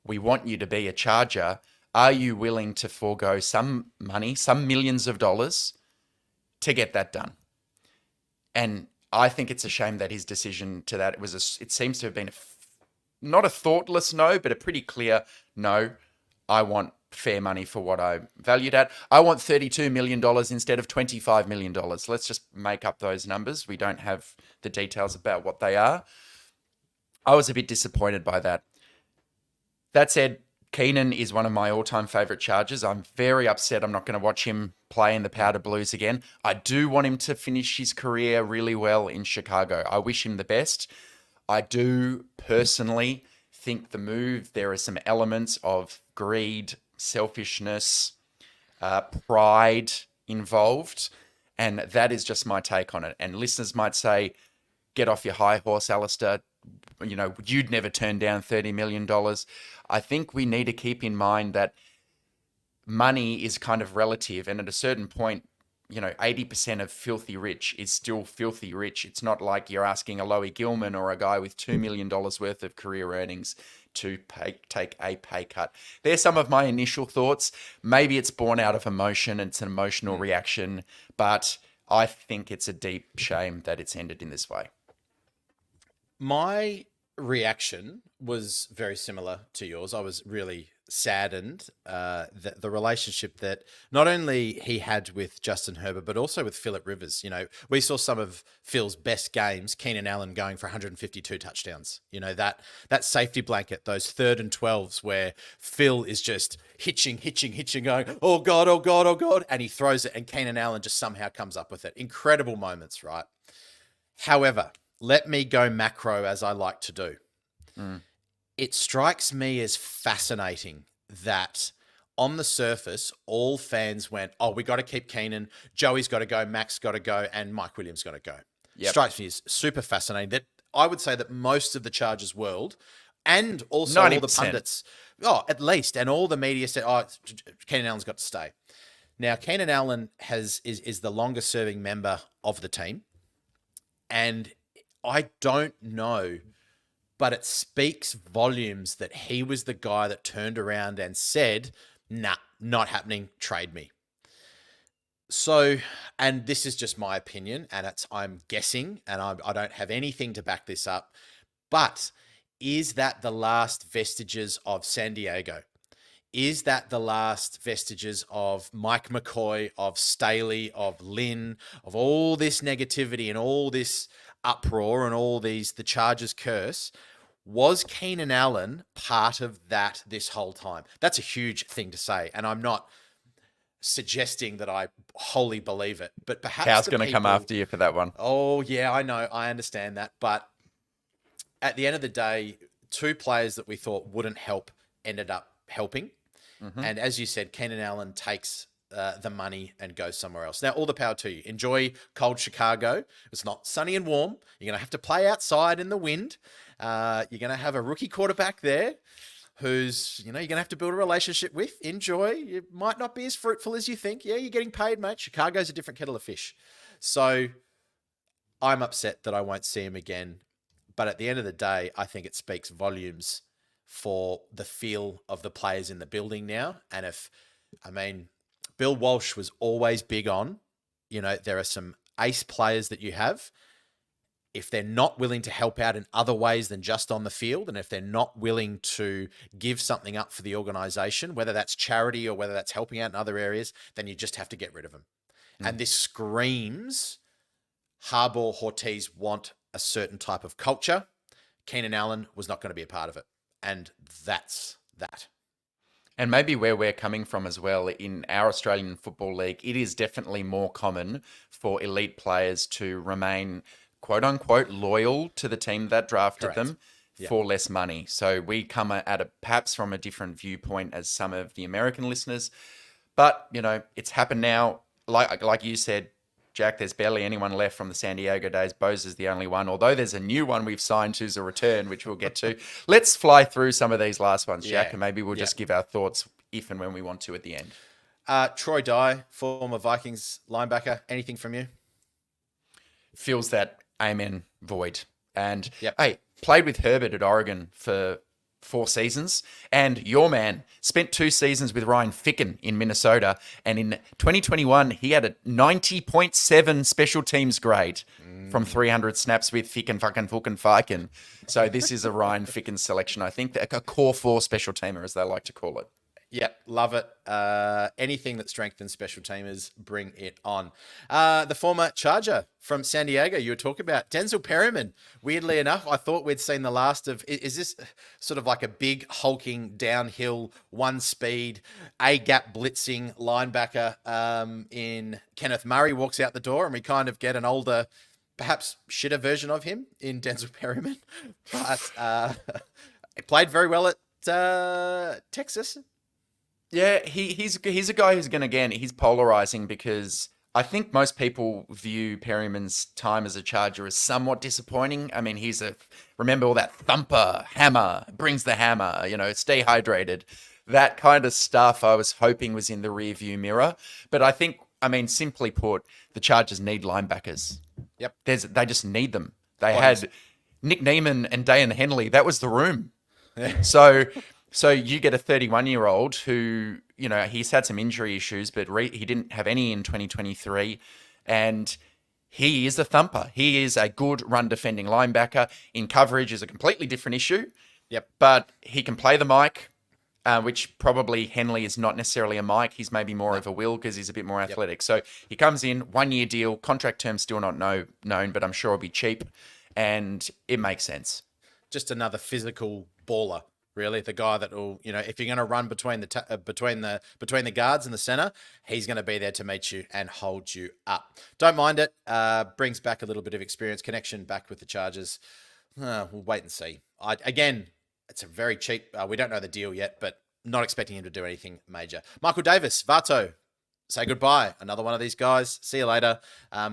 We want you to be a Charger. Are you willing to forego some money, some millions of dollars to get that done? And I think it's a shame that his decision to that it seems to have been not a thoughtless no, but a pretty clear no. I want fair money for what I'm valued at. I want $32 million instead of $25 million. Let's just make up those numbers. We don't have the details about what they are. I was a bit disappointed by that. That said, Keenan is one of my all-time favourite Chargers. I'm very upset I'm not going to watch him play in the Powder Blues again. I do want him to finish his career really well in Chicago. I wish him the best. I do personally think the move, there are some elements of greed, selfishness, pride involved, and that is just my take on it. And listeners might say, get off your high horse, Alistair. You know, you'd never turn down $30 million. I think we need to keep in mind that money is kind of relative. And at a certain point, 80% of filthy rich is still filthy rich. It's not like you're asking a Loie Gilman or a guy with $2 million worth of career earnings to take a pay cut. There's some of my initial thoughts. Maybe it's born out of emotion. It's an emotional reaction. But I think it's a deep shame that it's ended in this way. My reaction was very similar to yours. I was really saddened that the relationship that not only he had with Justin Herbert, but also with Phillip Rivers. We saw some of Phil's best games, Keenan Allen going for 152 touchdowns. That safety blanket, those 3rd and 12s where Phil is just hitching, going, oh God, oh God, oh God. And he throws it and Keenan Allen just somehow comes up with it. Incredible moments, right? However, let me go macro as I like to do. It strikes me as fascinating that on the surface, all fans went, oh, we got to keep Keenan, Joey's got to go, Mac's got to go, and Mike Williams got to go. Yep. Strikes me as super fascinating that I would say that most of the Chargers world and also 90%. All the pundits, at least, and all the media said, Keenan Allen's got to stay. Now, Keenan Allen is the longest serving member of the team. And I don't know, but it speaks volumes that he was the guy that turned around and said, nah, not happening, trade me. So, and this is just my opinion, and I'm guessing, and I don't have anything to back this up, but is that the last vestiges of San Diego? Is that the last vestiges of Mike McCoy, of Staley, of Lynn, of all this negativity and all this uproar and all the Chargers curse? Was Keenan Allen part of that this whole time? That's a huge thing to say, and I'm not suggesting that I wholly believe it, but perhaps Cal's going to come after you for that one. Oh yeah, I know, I understand that, but at the end of the day, 2 players that we thought wouldn't help ended up helping. Mm-hmm. And as you said, Keenan Allen takes the money and goes somewhere else. Now, all the power to you. Enjoy cold Chicago. It's not sunny and warm. You're going to have to play outside in the wind. You're going to have a rookie quarterback there who's, you're going to have to build a relationship with. Enjoy. It might not be as fruitful as you think. Yeah, you're getting paid, mate. Chicago's a different kettle of fish. So I'm upset that I won't see him again. But at the end of the day, I think it speaks volumes for the feel of the players in the building now. And Bill Walsh was always big on, there are some ace players that you have. If they're not willing to help out in other ways than just on the field, and if they're not willing to give something up for the organization, whether that's charity or whether that's helping out in other areas, then you just have to get rid of them. And this screams Harbaugh, Hortiz want a certain type of culture. Keenan Allen was not going to be a part of it. And that's that. And maybe where we're coming from as well, in our Australian Football League, it is definitely more common for elite players to remain, quote unquote, loyal to the team that drafted them for less money. So we come at it perhaps from a different viewpoint as some of the American listeners. But, it's happened now. Like you said, Jack, there's barely anyone left from the San Diego days. Bose is the only one, although there's a new one we've signed who's a return, which we'll get to. Let's fly through some of these last ones, Jack, and maybe we'll just give our thoughts if and when we want to at the end. Troy Dye, former Vikings linebacker. Anything from you? Fills that amen void. And, hey, played with Herbert at Oregon for 4 seasons, and your man spent 2 seasons with Ryan Ficken in Minnesota, and in 2021 he had a 90.7 special teams grade from 300 snaps with Ficken. So this is a Ryan Ficken selection. I think a core 4 special teamer, as they like to call it. Yeah, love it. Anything that strengthens special teamers, bring it on. The former Charger from San Diego, you were talking about Denzel Perryman. Weirdly enough, I thought we'd seen the last of. Is this sort of like a big hulking downhill, one speed, A gap blitzing linebacker? In Kenneth Murray walks out the door, and we kind of get an older, perhaps shitter version of him in Denzel Perryman. But he played very well at Texas. Yeah, he's a guy who's he's polarizing because I think most people view Perryman's time as a Charger as somewhat disappointing. I mean, remember all that thumper, hammer, brings the hammer, stay hydrated. That kind of stuff I was hoping was in the rearview mirror. But simply put, the Chargers need linebackers. Yep. They just need them. They had Nick Neiman and Dayan Henley. That was the room. Yeah. So you get a 31-year-old who, he's had some injury issues, but he didn't have any in 2023. And he is a thumper. He is a good run-defending linebacker. In coverage is a completely different issue. Yep. But he can play the mic, which probably Henley is not necessarily a mic. He's maybe more of a will because he's a bit more athletic. Yep. So he comes in, 1-year deal, contract term still not known, but I'm sure it'll be cheap. And it makes sense. Just another physical baller. Really, the guy that will, if you're going to run between the guards and the center, he's going to be there to meet you and hold you up. Don't mind it. Brings back a little bit of experience, connection back with the Chargers. We'll wait and see. Again, it's a very cheap. We don't know the deal yet, but not expecting him to do anything major. Michael Davis, Vato, say goodbye. Another one of these guys. See you later.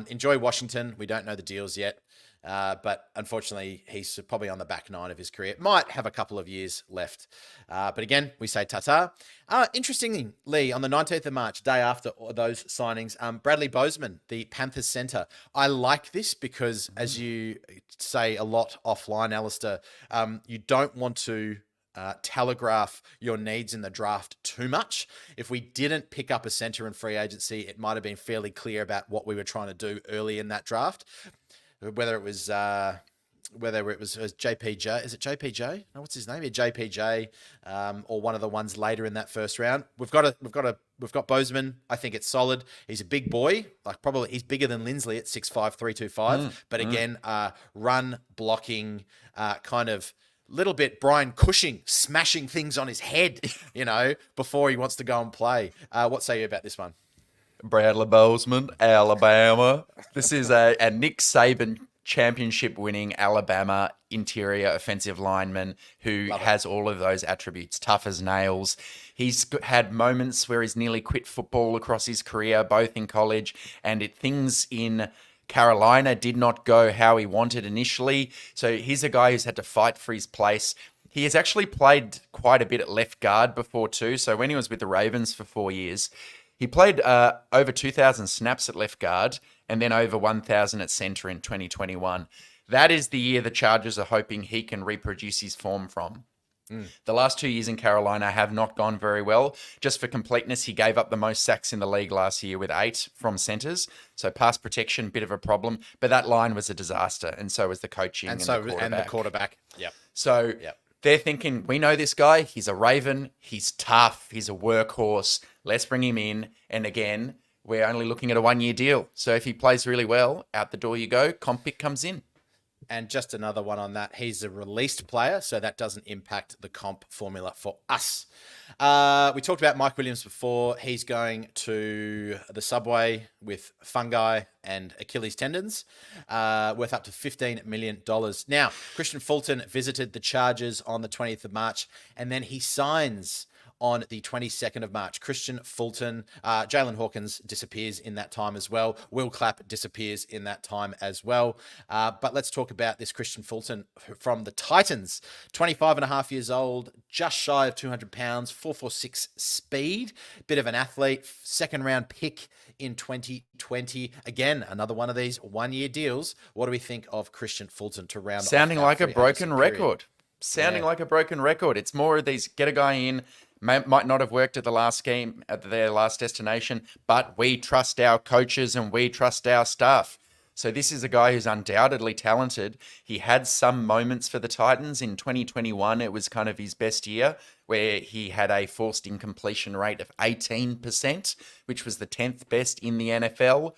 Enjoy Washington. We don't know the deals yet. But unfortunately, he's probably on the back 9 of his career. Might have a couple of years left. But again, we say ta-ta. Interestingly, Lee, on the 19th of March, day after those signings, Bradley Bozeman, the Panthers center. I like this because, as you say a lot offline, Alistair, you don't want to telegraph your needs in the draft too much. If we didn't pick up a center in free agency, it might have been fairly clear about what we were trying to do early in that draft. Whether it was JPJ, is it JPJ? No, what's his name? Yeah, JPJ, or one of the ones later in that first round. We've got Bozeman. I think it's solid. He's a big boy, probably he's bigger than Lindsley at 6'5", 325. But again, run blocking, kind of little bit Brian Cushing smashing things on his head, before he wants to go and play. What say you about this one? Bradley Bozeman, Alabama. This is a Nick Saban championship-winning Alabama interior offensive lineman who has all of those attributes, tough as nails. He's had moments where he's nearly quit football across his career, both in college and things in Carolina did not go how he wanted initially. So he's a guy who's had to fight for his place. He has actually played quite a bit at left guard before too. So when he was with the Ravens for 4 years, he played over 2,000 snaps at left guard and then over 1,000 at center in 2021. That is the year the Chargers are hoping he can reproduce his form from. The last 2 years in Carolina have not gone very well. Just for completeness, he gave up the most sacks in the league last year with 8 from centers. So pass protection, bit of a problem. But that line was a disaster, and so was the coaching and the quarterback. Yep. So they're thinking, we know this guy. He's a Raven. He's tough. He's a workhorse. Let's bring him in. And again, we're only looking at a 1-year deal. So if he plays really well, out the door you go. Comp pick comes in. And just another one on that. He's a released player, so that doesn't impact the comp formula for us. We talked about Mike Williams before. He's going to the Subway with fungi and Achilles tendons, worth up to $15 million. Now, Christian Fulton visited the Chargers on the 20th of March, and then he signs on the 22nd of March. Christian Fulton, Jalen Hawkins disappears in that time as well. Will Clapp disappears in that time as well. But let's talk about this Christian Fulton from the Titans. 25 and a half years old, just shy of 200 pounds, 4.46 speed, bit of an athlete, second round pick in 2020. Again, another one of these 1-year deals. What do we think of Christian Fulton to round Sounding off our like a free broken agency period? record. Sounding like a broken record. It's more of these get a guy in, might not have worked at the last game, at their last destination, but we trust our coaches and we trust our staff. So this is a guy who's undoubtedly talented. He had some moments for the Titans in 2021. It was kind of his best year where he had a forced incompletion rate of 18%, which was the 10th best in the NFL.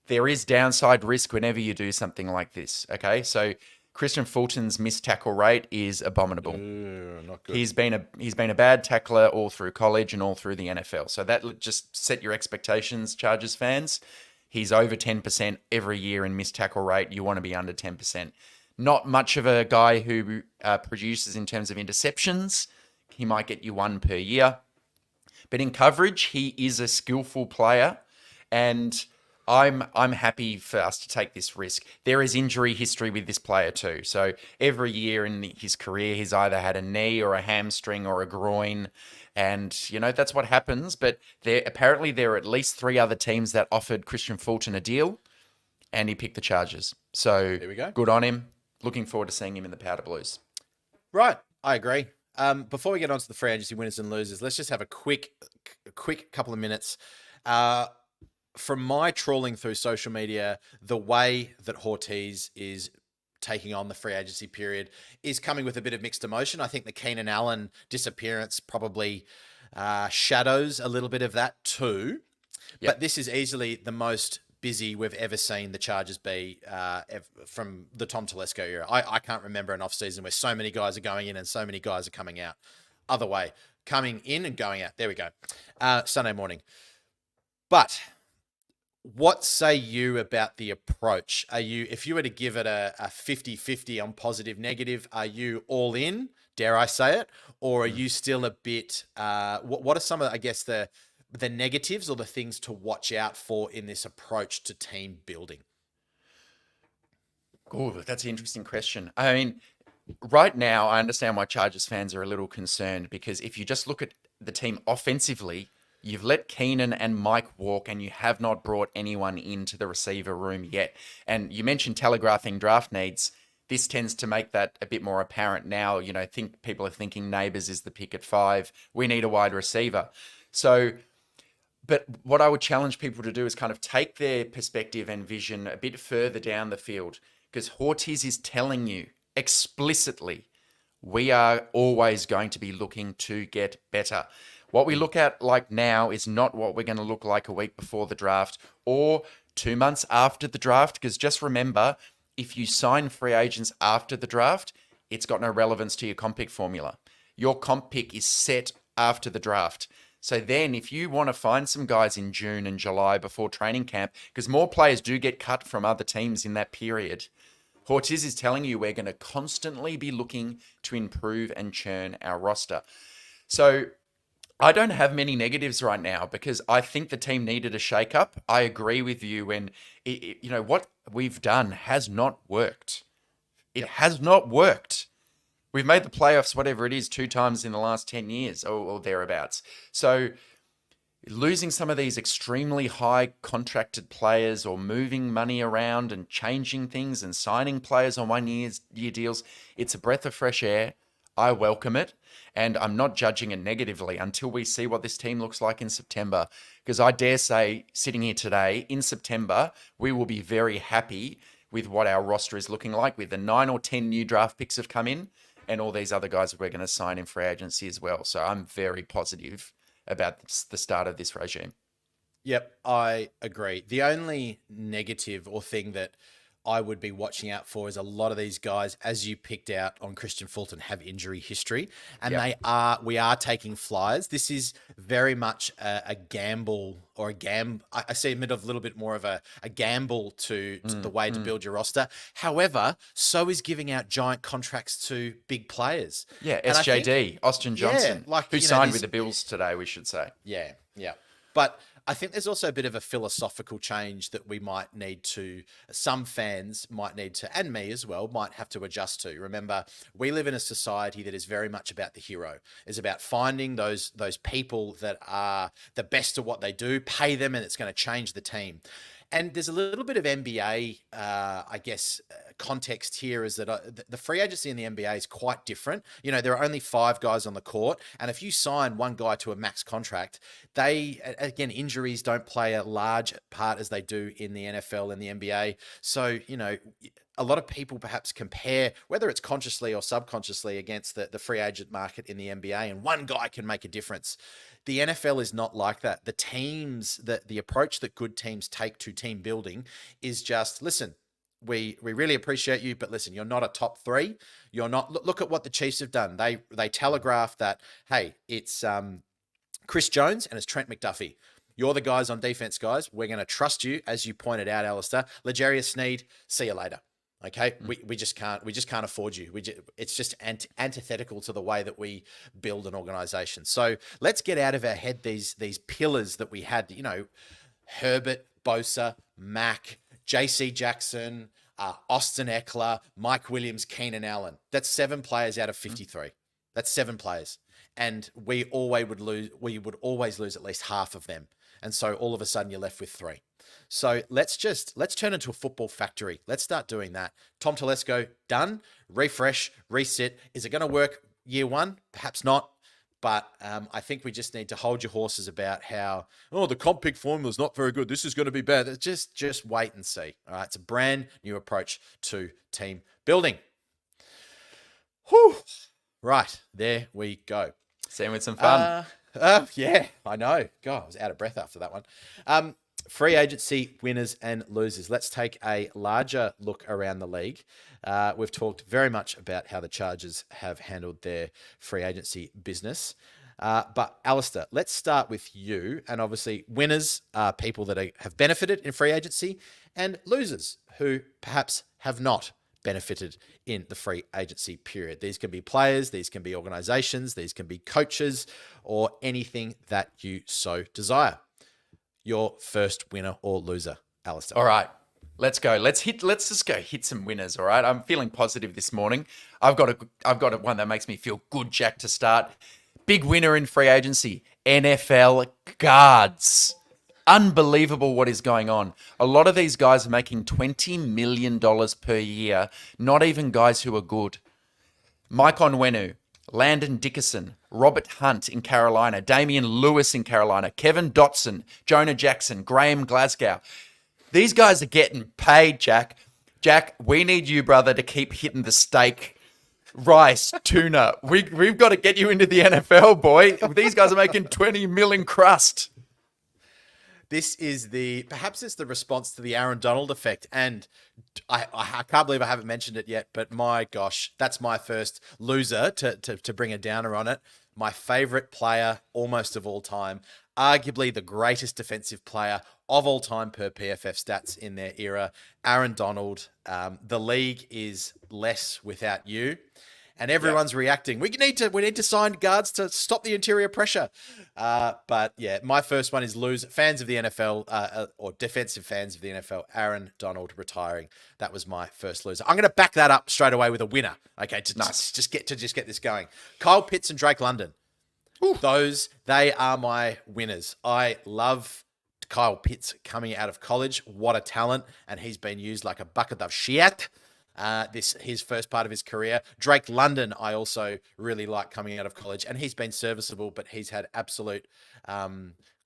There is downside risk whenever you do something like this. Okay. So Christian Fulton's missed tackle rate is abominable. Not good. He's been a bad tackler all through college and all through the NFL. So that just set your expectations, Chargers fans. He's over 10% every year in missed tackle rate. You want to be under 10%. Not much of a guy who produces in terms of interceptions. He might get you one per year. But in coverage, he is a skillful player, and I'm happy for us to take this risk. There is injury history with this player too. So every year in his career, he's either had a knee or a hamstring or a groin. And, that's what happens. But apparently there are at least 3 other teams that offered Christian Fulton a deal, and he picked the Chargers. So there we go. Good on him. Looking forward to seeing him in the Powder Blues. Right. I agree. Before we get on to the free agency winners and losers, let's just have a quick couple of minutes. From my trawling through social media, the way that Hortiz is taking on the free agency period is coming with a bit of mixed emotion. I think the Keenan Allen disappearance probably shadows a little bit of that too. Yep. But this is easily the most busy we've ever seen the Chargers be from the Tom Telesco era. I can't remember an offseason where so many guys are going in and so many guys are coming out. Other way, coming in and going out. There we go. Sunday morning. But what say you about the approach? If you were to give it a 50-50 on positive, negative, are you all in, dare I say it? Or are you still a bit, what are some of, I guess, the negatives or the things to watch out for in this approach to team building? Oh, that's an interesting question. I mean, right now, I understand why Chargers fans are a little concerned, because if you just look at the team offensively, you've let Keenan and Mike walk, and you have not brought anyone into the receiver room yet. And you mentioned telegraphing draft needs. This tends to make that a bit more apparent now. People are thinking Neighbors is the pick at 5. We need a wide receiver. So, but what I would challenge people to do is kind of take their perspective and vision a bit further down the field, because Hortiz is telling you explicitly, we are always going to be looking to get better. What we look at like now is not what we're going to look like a week before the draft or 2 months after the draft. Because just remember, if you sign free agents after the draft, it's got no relevance to your comp pick formula. Your comp pick is set after the draft. So then if you want to find some guys in June and July before training camp, because more players do get cut from other teams in that period, Hortiz is telling you we're going to constantly be looking to improve and churn our roster. So I don't have many negatives right now because I think the team needed a shake-up. I agree with you when, what we've done has not worked. It has not worked. We've made the playoffs, whatever it is, 2 times in the last 10 years or thereabouts. So losing some of these extremely high contracted players or moving money around and changing things and signing players on 1-year deals, it's a breath of fresh air. I welcome it, and I'm not judging it negatively until we see what this team looks like in September. Because I dare say, sitting here today, in September, we will be very happy with what our roster is looking like, with the 9 or 10 new draft picks have come in, and all these other guys that we're going to sign in free agency as well. So I'm very positive about the start of this regime. Yep, I agree. The only negative or thing that I would be watching out for is a lot of these guys, as you picked out on Christian Fulton, have injury history, and we are taking flyers. This is very much a gamble or a I see a little bit more of a gamble to the way to build your roster. However, so is giving out giant contracts to big players. Yeah, And I SJD, think- Austin Johnson, who you know, signed with the Bills today, we should say. Yeah. But I think there's also a bit of a philosophical change that some fans might need to, and me as well, might have to adjust to. Remember, we live in a society that is very much about the hero. It's about finding those people that are the best at what they do, pay them, and it's going to change the team. And there's a little bit of NBA, context here is that the free agency in the NBA is quite different. You know, there are only 5 guys on the court. And if you sign one guy to a max contract, injuries don't play a large part as they do in the NFL and the NBA. So, you know, a lot of people perhaps compare, whether it's consciously or subconsciously, against the free agent market in the NBA, and one guy can make a difference. The NFL is not like that. The teams, the approach that good teams take to team building is just, listen, we really appreciate you, but listen, you're not a top 3. You're not. Look at what the Chiefs have done. They telegraph that, hey, it's Chris Jones and it's Trent McDuffie. You're the guys on defense, guys. We're going to trust you, as you pointed out, Alistair. L'Jarius Sneed, see you later. Okay, we just can't afford you. It's just antithetical to the way that we build an organization. So let's get out of our head these pillars that we had. You know, Herbert, Bosa, Mack, JC Jackson, Austin Eckler, Mike Williams, Keenan Allen. That's 7 players out of 53. That's 7 players, and we would always lose at least half of them. And so all of a sudden you're left with 3. So let's turn into a football factory. Let's start doing that. Tom Telesco, done. Refresh, reset. Is it going to work year 1? Perhaps not. But I think we just need to hold your horses about how, the comp pick formula is not very good. This is going to be bad. Just wait and see. All right. It's a brand new approach to team building. Whew. Right. There we go. See you with some fun. Yeah, I know. God, I was out of breath after that one. Free agency winners and losers. Let's take a larger look around the league. We've talked very much about how the Chargers have handled their free agency business. But Alistair, let's start with you. And obviously, winners are people that have benefited in free agency, and losers who perhaps have not benefited in the free agency period. These can be players, these can be organizations, these can be coaches, or anything that you so desire. Your first winner or loser, Alistair. All right, let's go. Let's just go hit some winners. All right, I'm feeling positive this morning. I've got one that makes me feel good, Jack, to start. Big winner in free agency, NFL guards. Unbelievable what is going on. A lot of these guys are making $20 million per year, not even guys who are good. Mike Onwenu, Landon Dickerson, Robert Hunt in Carolina, Damian Lewis in Carolina, Kevin Dotson, Jonah Jackson, Graham Glasgow. These guys are getting paid, Jack. Jack, we need you, brother, to keep hitting the steak, rice, tuna. We've got to get you into the NFL, boy. These guys are making 20 million crust. This is perhaps it's the response to the Aaron Donald effect. And I can't believe I haven't mentioned it yet, but my gosh, that's my first loser to bring a downer on it. My favorite player almost of all time, arguably the greatest defensive player of all time per PFF stats in their era, Aaron Donald. The league is less without you. And everyone's reacting. We need to sign guards to stop the interior pressure. But yeah, my first one is fans of the NFL or defensive fans of the NFL. Aaron Donald retiring. That was my first loser. I'm going to back that up straight away with a winner. Okay, just get this going. Kyle Pitts and Drake London. Ooh. They are my winners. I love Kyle Pitts coming out of college. What a talent, and he's been used like a bucket of shit. His first part of his career. Drake London, I also really like coming out of college, and he's been serviceable, but he's had absolute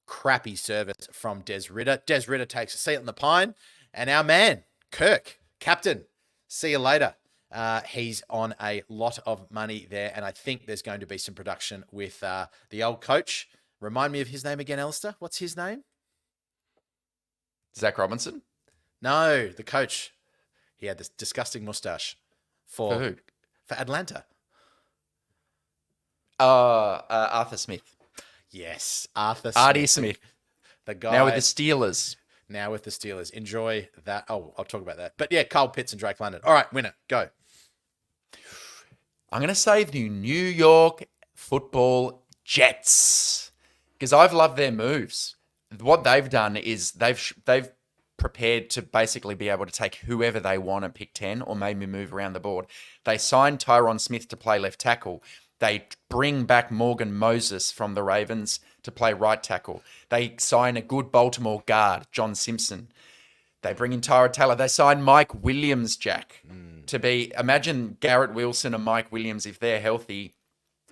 crappy service from Des Ridder. Des Ridder takes a seat on the pine, and our man, Kirk, captain, see you later. He's on a lot of money there, and I think there's going to be some production with the old coach. Remind me of his name again, Alistair. What's his name? Zach Robinson? No, the coach. He had this disgusting mustache For for who? for Atlanta. Arthur Smith. Yes, Arthur Artie Smith. Smith. The guy Now with the Steelers. now with the Steelers. Enjoy that. Oh, I'll talk about that. But yeah, Kyle Pitts and Drake London. All right, winner, go. I'm going to say the New York Football Jets because I've loved their moves. What they've done is they've prepared to basically be able to take whoever they want and pick 10 or maybe move around the board. They signed Tyron Smith to play left tackle. They bring back Morgan Moses from the Ravens to play right tackle. They sign a good Baltimore guard, John Simpson. They bring in Tyrod Taylor. They sign Mike Williams, Jack, to be, imagine Garrett Wilson and Mike Williams if they're healthy.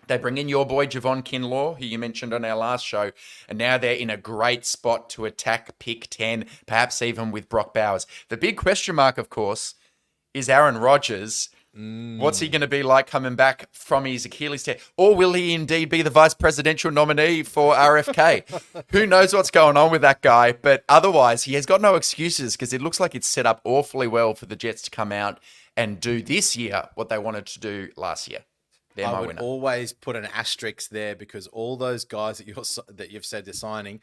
They bring in your boy, Javon Kinlaw, who you mentioned on our last show, and now they're in a great spot to attack pick 10, perhaps even with Brock Bowers. The big question mark, of course, is Aaron Rodgers. What's he going to be like coming back from his Achilles tear? Or will he indeed be the vice presidential nominee for RFK? Who knows what's going on with that guy? But otherwise, he has got no excuses because it looks like it's set up awfully well for the Jets to come out and do this year what they wanted to do last year. They're I my would winner. always put an asterisk there because all those guys that you've said they're signing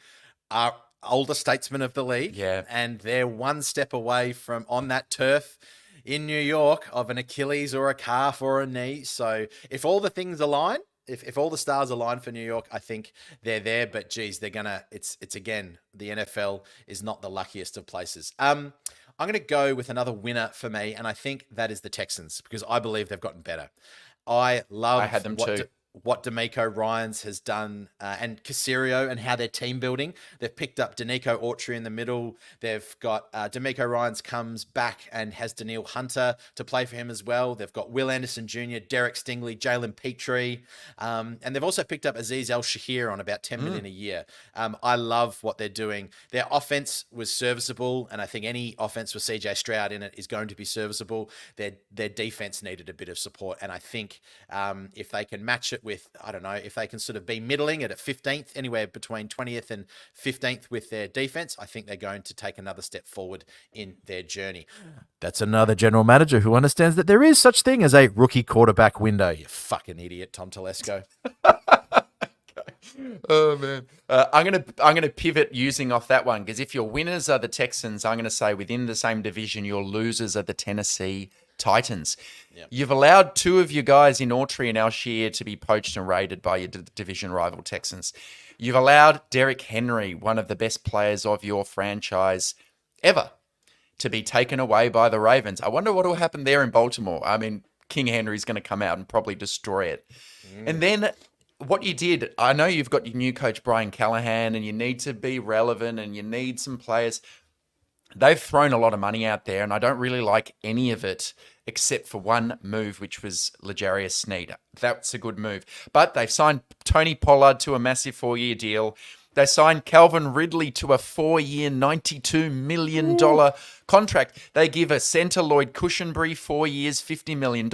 are older statesmen of the league. Yeah. And they're one step away from on that turf in New York of an Achilles or a calf or a knee. So if all the things align, if all the stars align for New York, I think they're there. But geez, it's again, the NFL is not the luckiest of places. I'm going to go with another winner for me, and I think that is the Texans because I believe they've gotten better. I had them too. What D'Amico Ryans has done and Caserio and how they're team building. They've picked up Danico Autry in the middle. They've got D'Amico Ryans comes back and has Daniil Hunter to play for him as well. They've got Will Anderson Jr., Derek Stingley, Jalen Petrie. And they've also picked up Azeez El-Shahir on about $10 million a year. I love what they're doing. Their offense was serviceable, and I think any offense with CJ Stroud in it is going to be serviceable. Their defense needed a bit of support, and I think if they can match it with, I don't know, if they can sort of be middling it at 15th, anywhere between 20th and 15th with their defense, I think they're going to take another step forward in their journey. That's another general manager who understands that there is such thing as a rookie quarterback window. You fucking idiot, Tom Telesco. Oh man, I'm gonna pivot using off that one because if your winners are the Texans, I'm gonna say within the same division, your losers are the Tennessee Titans. Yep. You've allowed two of your guys in Autry and Alshier to be poached and raided by your division rival Texans. You've allowed Derrick Henry, one of the best players of your franchise ever, to be taken away by the Ravens. I wonder what will happen there in Baltimore. I mean, King Henry's going to come out and probably destroy it. And then what you did, I know you've got your new coach, Brian Callahan, and you need to be relevant and you need some players. They've thrown a lot of money out there, and I don't really like any of it except for one move, which was L'Jarius Sneed. That's a good move. But they've signed Tony Pollard to a massive 4-year deal. They signed Calvin Ridley to a 4-year, $92 million contract. They give a centre Lloyd Cushenberry 4 years, $50 million.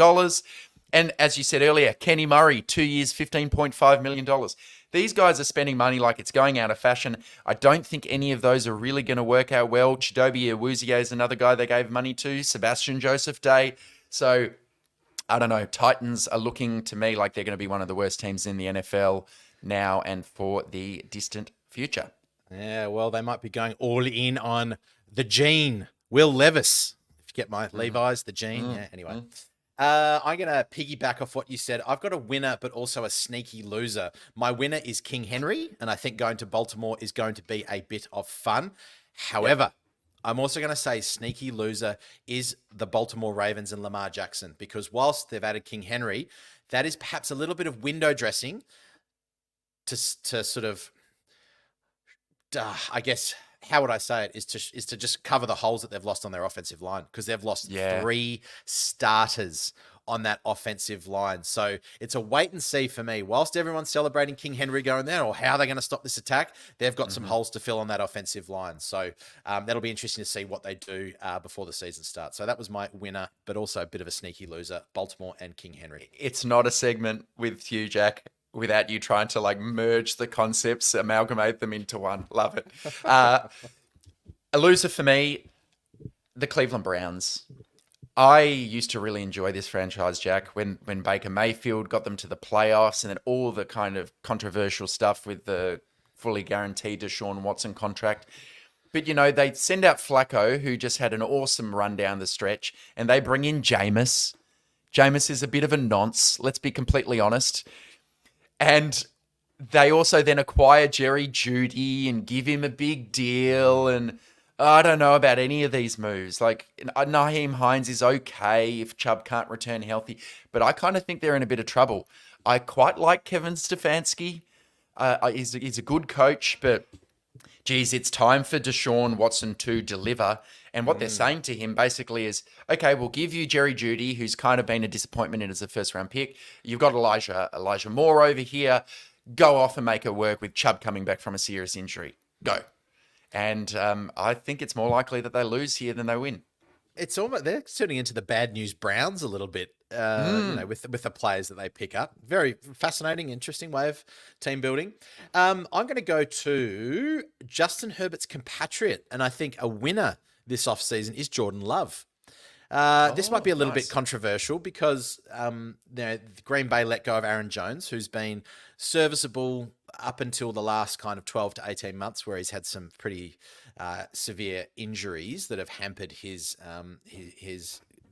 And as you said earlier, Kenny Murray, 2 years, $15.5 million. These guys are spending money like it's going out of fashion. I don't think any of those are really going to work out well. Chidobe Awuzie is another guy they gave money to. Sebastian Joseph Day. So, I don't know. Titans are looking to me like they're going to be one of the worst teams in the NFL now and for the distant future. Yeah, well, they might be going all in on the Gene, Will Levis. If you get my Levi's, the Gene. Yeah, anyway. I'm going to piggyback off what you said. I've got a winner, but also a sneaky loser. My winner is King Henry, and I think going to Baltimore is going to be a bit of fun. However, I'm also going to say sneaky loser is the Baltimore Ravens and Lamar Jackson, because whilst they've added King Henry, that is perhaps a little bit of window dressing to sort of, I guess, how would I say it, is to just cover the holes that they've lost on their offensive line, because they've lost 3 starters on that offensive line. So it's a wait and see for me. Whilst everyone's celebrating King Henry going there, or how they're going to stop this attack, they've got some holes to fill on that offensive line. So that'll be interesting to see what they do before the season starts. So that was my winner, but also a bit of a sneaky loser, Baltimore and King Henry. It's not a segment with you, Jack, without you trying to like merge the concepts, amalgamate them into one. Love it. A loser for me, the Cleveland Browns. I used to really enjoy this franchise, Jack, when Baker Mayfield got them to the playoffs and then all the kind of controversial stuff with the fully guaranteed Deshaun Watson contract. But, they send out Flacco, who just had an awesome run down the stretch, and they bring in Jameis. Jameis is a bit of a nonce, let's be completely honest. And they also then acquire Jerry Jeudy and give him a big deal. And I don't know about any of these moves. Like, Naheem Hines is okay if Chubb can't return healthy, but I kind of think they're in a bit of trouble. I quite like Kevin Stefanski. He's a good coach, but geez, it's time for Deshaun Watson to deliver. And what they're saying to him basically is, okay, we'll give you Jerry Jeudy, who's kind of been a disappointment as a first-round pick. You've got Elijah Moore over here. Go off and make it work with Chubb coming back from a serious injury. Go. And I think it's more likely that they lose here than they win. It's almost they're turning into the bad news Browns a little bit, with the players that they pick up. Very fascinating, interesting way of team building. I'm going to go to Justin Herbert's compatriot, and I think a winner this offseason is Jordan Love. This might be a little bit controversial because Green Bay let go of Aaron Jones, who's been serviceable up until the last kind of 12 to 18 months, where he's had some pretty severe injuries that have hampered his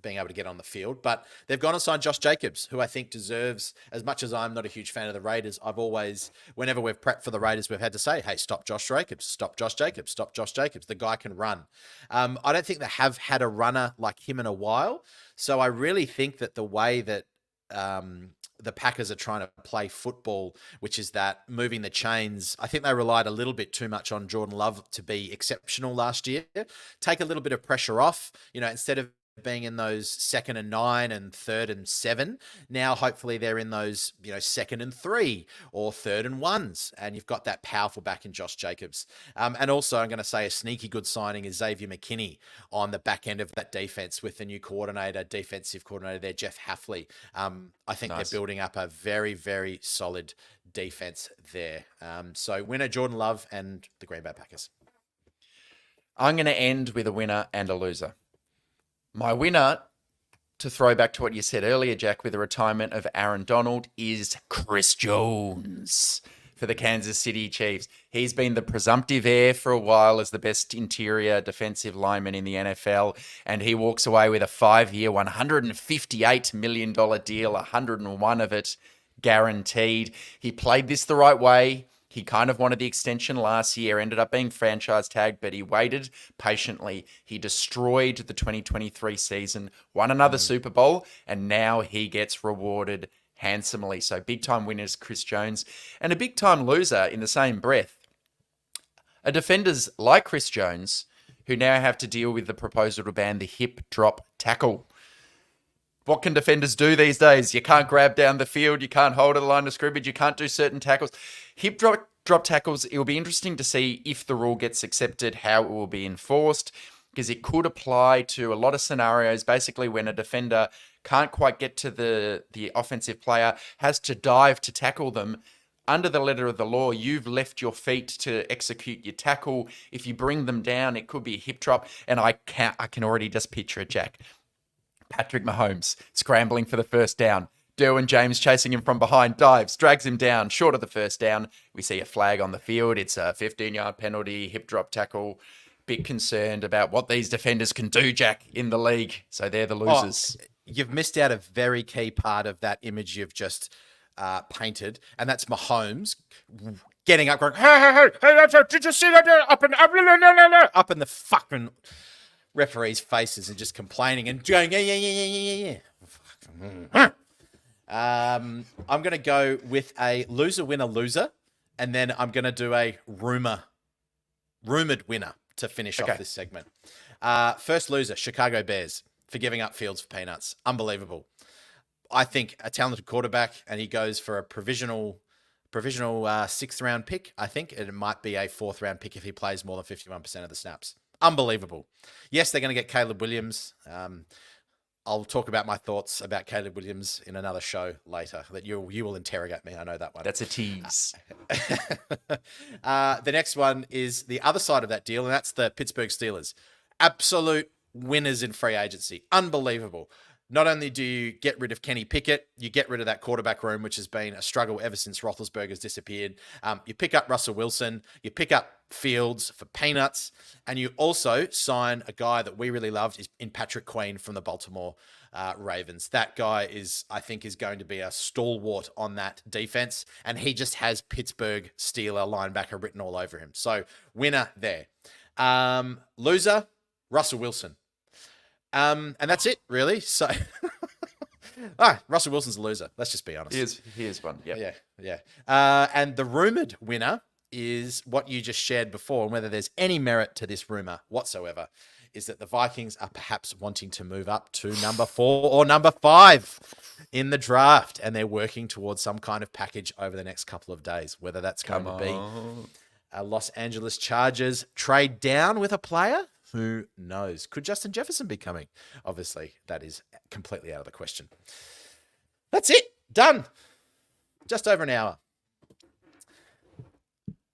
being able to get on the field. But they've gone and signed Josh Jacobs, who I think deserves, as much as I'm not a huge fan of the Raiders, I've always, whenever we've prepped for the Raiders, we've had to say, hey, stop Josh Jacobs, stop Josh Jacobs, stop Josh Jacobs. The guy can run. I don't think they have had a runner like him in a while. So I really think that the way that the Packers are trying to play football, which is that moving the chains, I think they relied a little bit too much on Jordan Love to be exceptional last year. Take a little bit of pressure off, instead of being in those 2nd and 9 and 3rd and 7. Now, hopefully they're in those, 2nd and 3 or 3rd and 1s. And you've got that powerful back in Josh Jacobs. And also I'm going to say a sneaky good signing is Xavier McKinney on the back end of that defense with the new defensive coordinator there, Jeff Hafley. I think they're building up a very, very solid defense there. So winner Jordan Love and the Green Bay Packers. I'm going to end with a winner and a loser. My winner, to throw back to what you said earlier, Jack, with the retirement of Aaron Donald, is Chris Jones for the Kansas City Chiefs. He's been the presumptive heir for a while as the best interior defensive lineman in the NFL, and he walks away with a 5-year, $158 million deal, 101 of it guaranteed. He played this the right way. He kind of wanted the extension last year, ended up being franchise tagged, but he waited patiently. He destroyed the 2023 season, won another Super Bowl, and now he gets rewarded handsomely. So big time winners, Chris Jones, and a big time loser in the same breath. A defenders like Chris Jones, who now have to deal with the proposal to ban the hip drop tackle. What can defenders do these days? You can't grab down the field. You can't hold at the line of scrimmage. You can't do certain tackles. Hip drop tackles, it will be interesting to see if the rule gets accepted, how it will be enforced, because it could apply to a lot of scenarios, basically when a defender can't quite get to the offensive player, has to dive to tackle them. Under the letter of the law, you've left your feet to execute your tackle. If you bring them down, it could be a hip drop. And I can already just picture it, Jack. Patrick Mahomes scrambling for the first down. Derwin James chasing him from behind, dives, drags him down, short of the first down. We see a flag on the field. It's a 15-yard penalty, hip drop tackle. Bit concerned about what these defenders can do, Jack, in the league. So they're the losers. You've missed out a very key part of that image you've just painted, and that's Mahomes getting up, going, hey, did you see that? Up in the fucking referees' faces and just complaining and going, yeah. I'm going to go with a loser, winner, loser, and then I'm going to do a rumored winner to finish off this segment. First loser, Chicago Bears, for giving up Fields for peanuts. Unbelievable. I think a talented quarterback, and he goes for a provisional 6th round pick. I think it might be a 4th round pick if he plays more than 51% of the snaps. Unbelievable. Yes, they're going to get Caleb Williams. I'll talk about my thoughts about Caleb Williams in another show later. That you will interrogate me. I know that one. That's a tease. The next one is the other side of that deal, and that's the Pittsburgh Steelers. Absolute winners in free agency. Unbelievable. Not only do you get rid of Kenny Pickett, you get rid of that quarterback room, which has been a struggle ever since Roethlisberger's disappeared. You pick up Russell Wilson, you pick up Fields for peanuts, and you also sign a guy that we really loved in Patrick Queen from the Baltimore Ravens. That guy I think is going to be a stalwart on that defense, and he just has Pittsburgh Steeler linebacker written all over him. So winner there. Loser, Russell Wilson. And that's it, really. So, Russell Wilson's a loser. Let's just be honest. He is one. Yep. Yeah. And the rumored winner is what you just shared before, and whether there's any merit to this rumor whatsoever, is that the Vikings are perhaps wanting to move up to number 4 or number 5 in the draft, and they're working towards some kind of package over the next couple of days, whether that's going to be a Los Angeles Chargers trade down with a player. Who knows? Could Justin Jefferson be coming? Obviously, that is completely out of the question. That's it. Done. Just over an hour.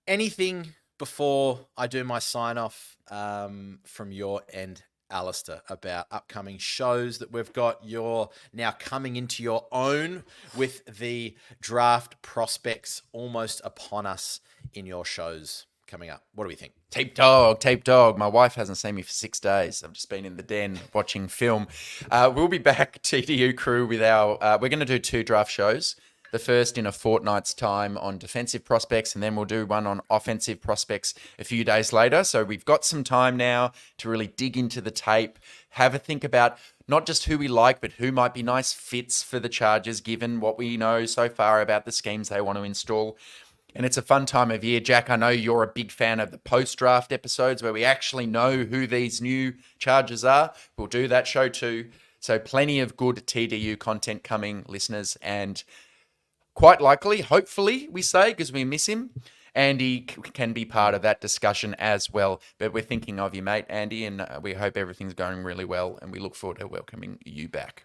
Anything before I do my sign off from your end, Alistair, about upcoming shows that we've got? You're now coming into your own with the draft prospects almost upon us in your shows coming up. What do we think? Tape dog. My wife hasn't seen me for 6 days. I've just been in the den watching film. We'll be back, TDU crew, with we're going to do 2 draft shows. The first in a fortnight's time on defensive prospects, and then we'll do one on offensive prospects a few days later. So we've got some time now to really dig into the tape, have a think about not just who we like, but who might be nice fits for the Chargers, given what we know so far about the schemes they want to install. And it's a fun time of year. Jack, I know you're a big fan of the post-draft episodes where we actually know who these new Chargers are. We'll do that show too. So plenty of good TDU content coming, listeners. And quite likely, hopefully, we say, because we miss him, Andy can be part of that discussion as well. But we're thinking of you, mate, Andy, and we hope everything's going really well. And we look forward to welcoming you back.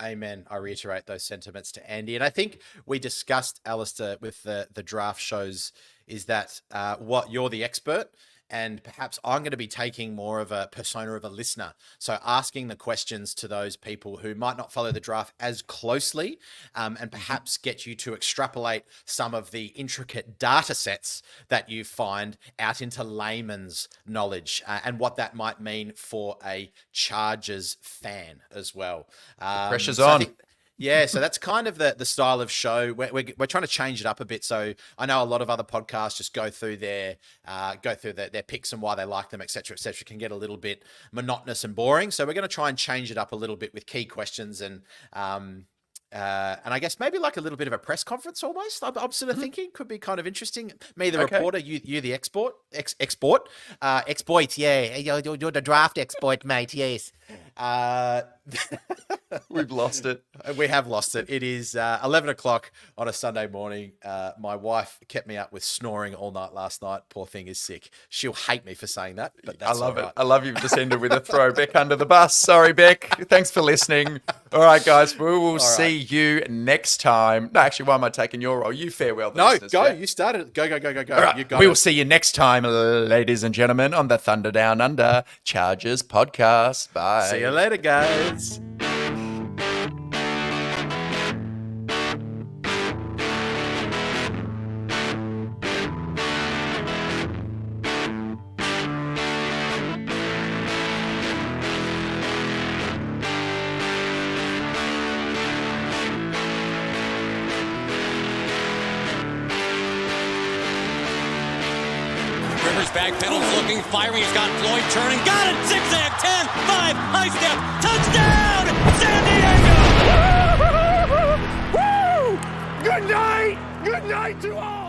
Amen. I reiterate those sentiments to Andy. And I think we discussed, Alistair, with the draft shows, is that what you're the expert, and perhaps I'm going to be taking more of a persona of a listener. So asking the questions to those people who might not follow the draft as closely, and perhaps get you to extrapolate some of the intricate data sets that you find out into layman's knowledge, and what that might mean for a Chargers fan as well. Pressure's on. Yeah, so that's kind of the style of show. We're trying to change it up a bit. So I know a lot of other podcasts just go through their picks and why they like them, et cetera, can get a little bit monotonous and boring. So we're going to try and change it up a little bit with key questions and I guess maybe like a little bit of a press conference almost. I'm sort of thinking could be kind of interesting. Me, the reporter, you the export. Yeah, you're the draft export, mate. Yes. We've lost it. We have lost it. It is 11 o'clock on a Sunday morning. My wife kept me up with snoring all night last night. Poor thing is sick. She'll hate me for saying that, but that's I love all it. right. I love you've just ended with a throw Beck under the bus. Sorry, Beck. Thanks for listening. All right, guys. We will see you next time. No, actually, why am I taking your role? You farewell. No, listeners, go. Jack. You started it. Go. All right. You got We it. will see you next time, ladies and gentlemen, on the Thunder Down Under Chargers podcast. Bye. See you later, guys. Rivers backpedals, looking, firing. He's got Floyd turning. Got it! Zigzag, 10, 5, high step, touchdown! San Diego! Good night! Good night to all!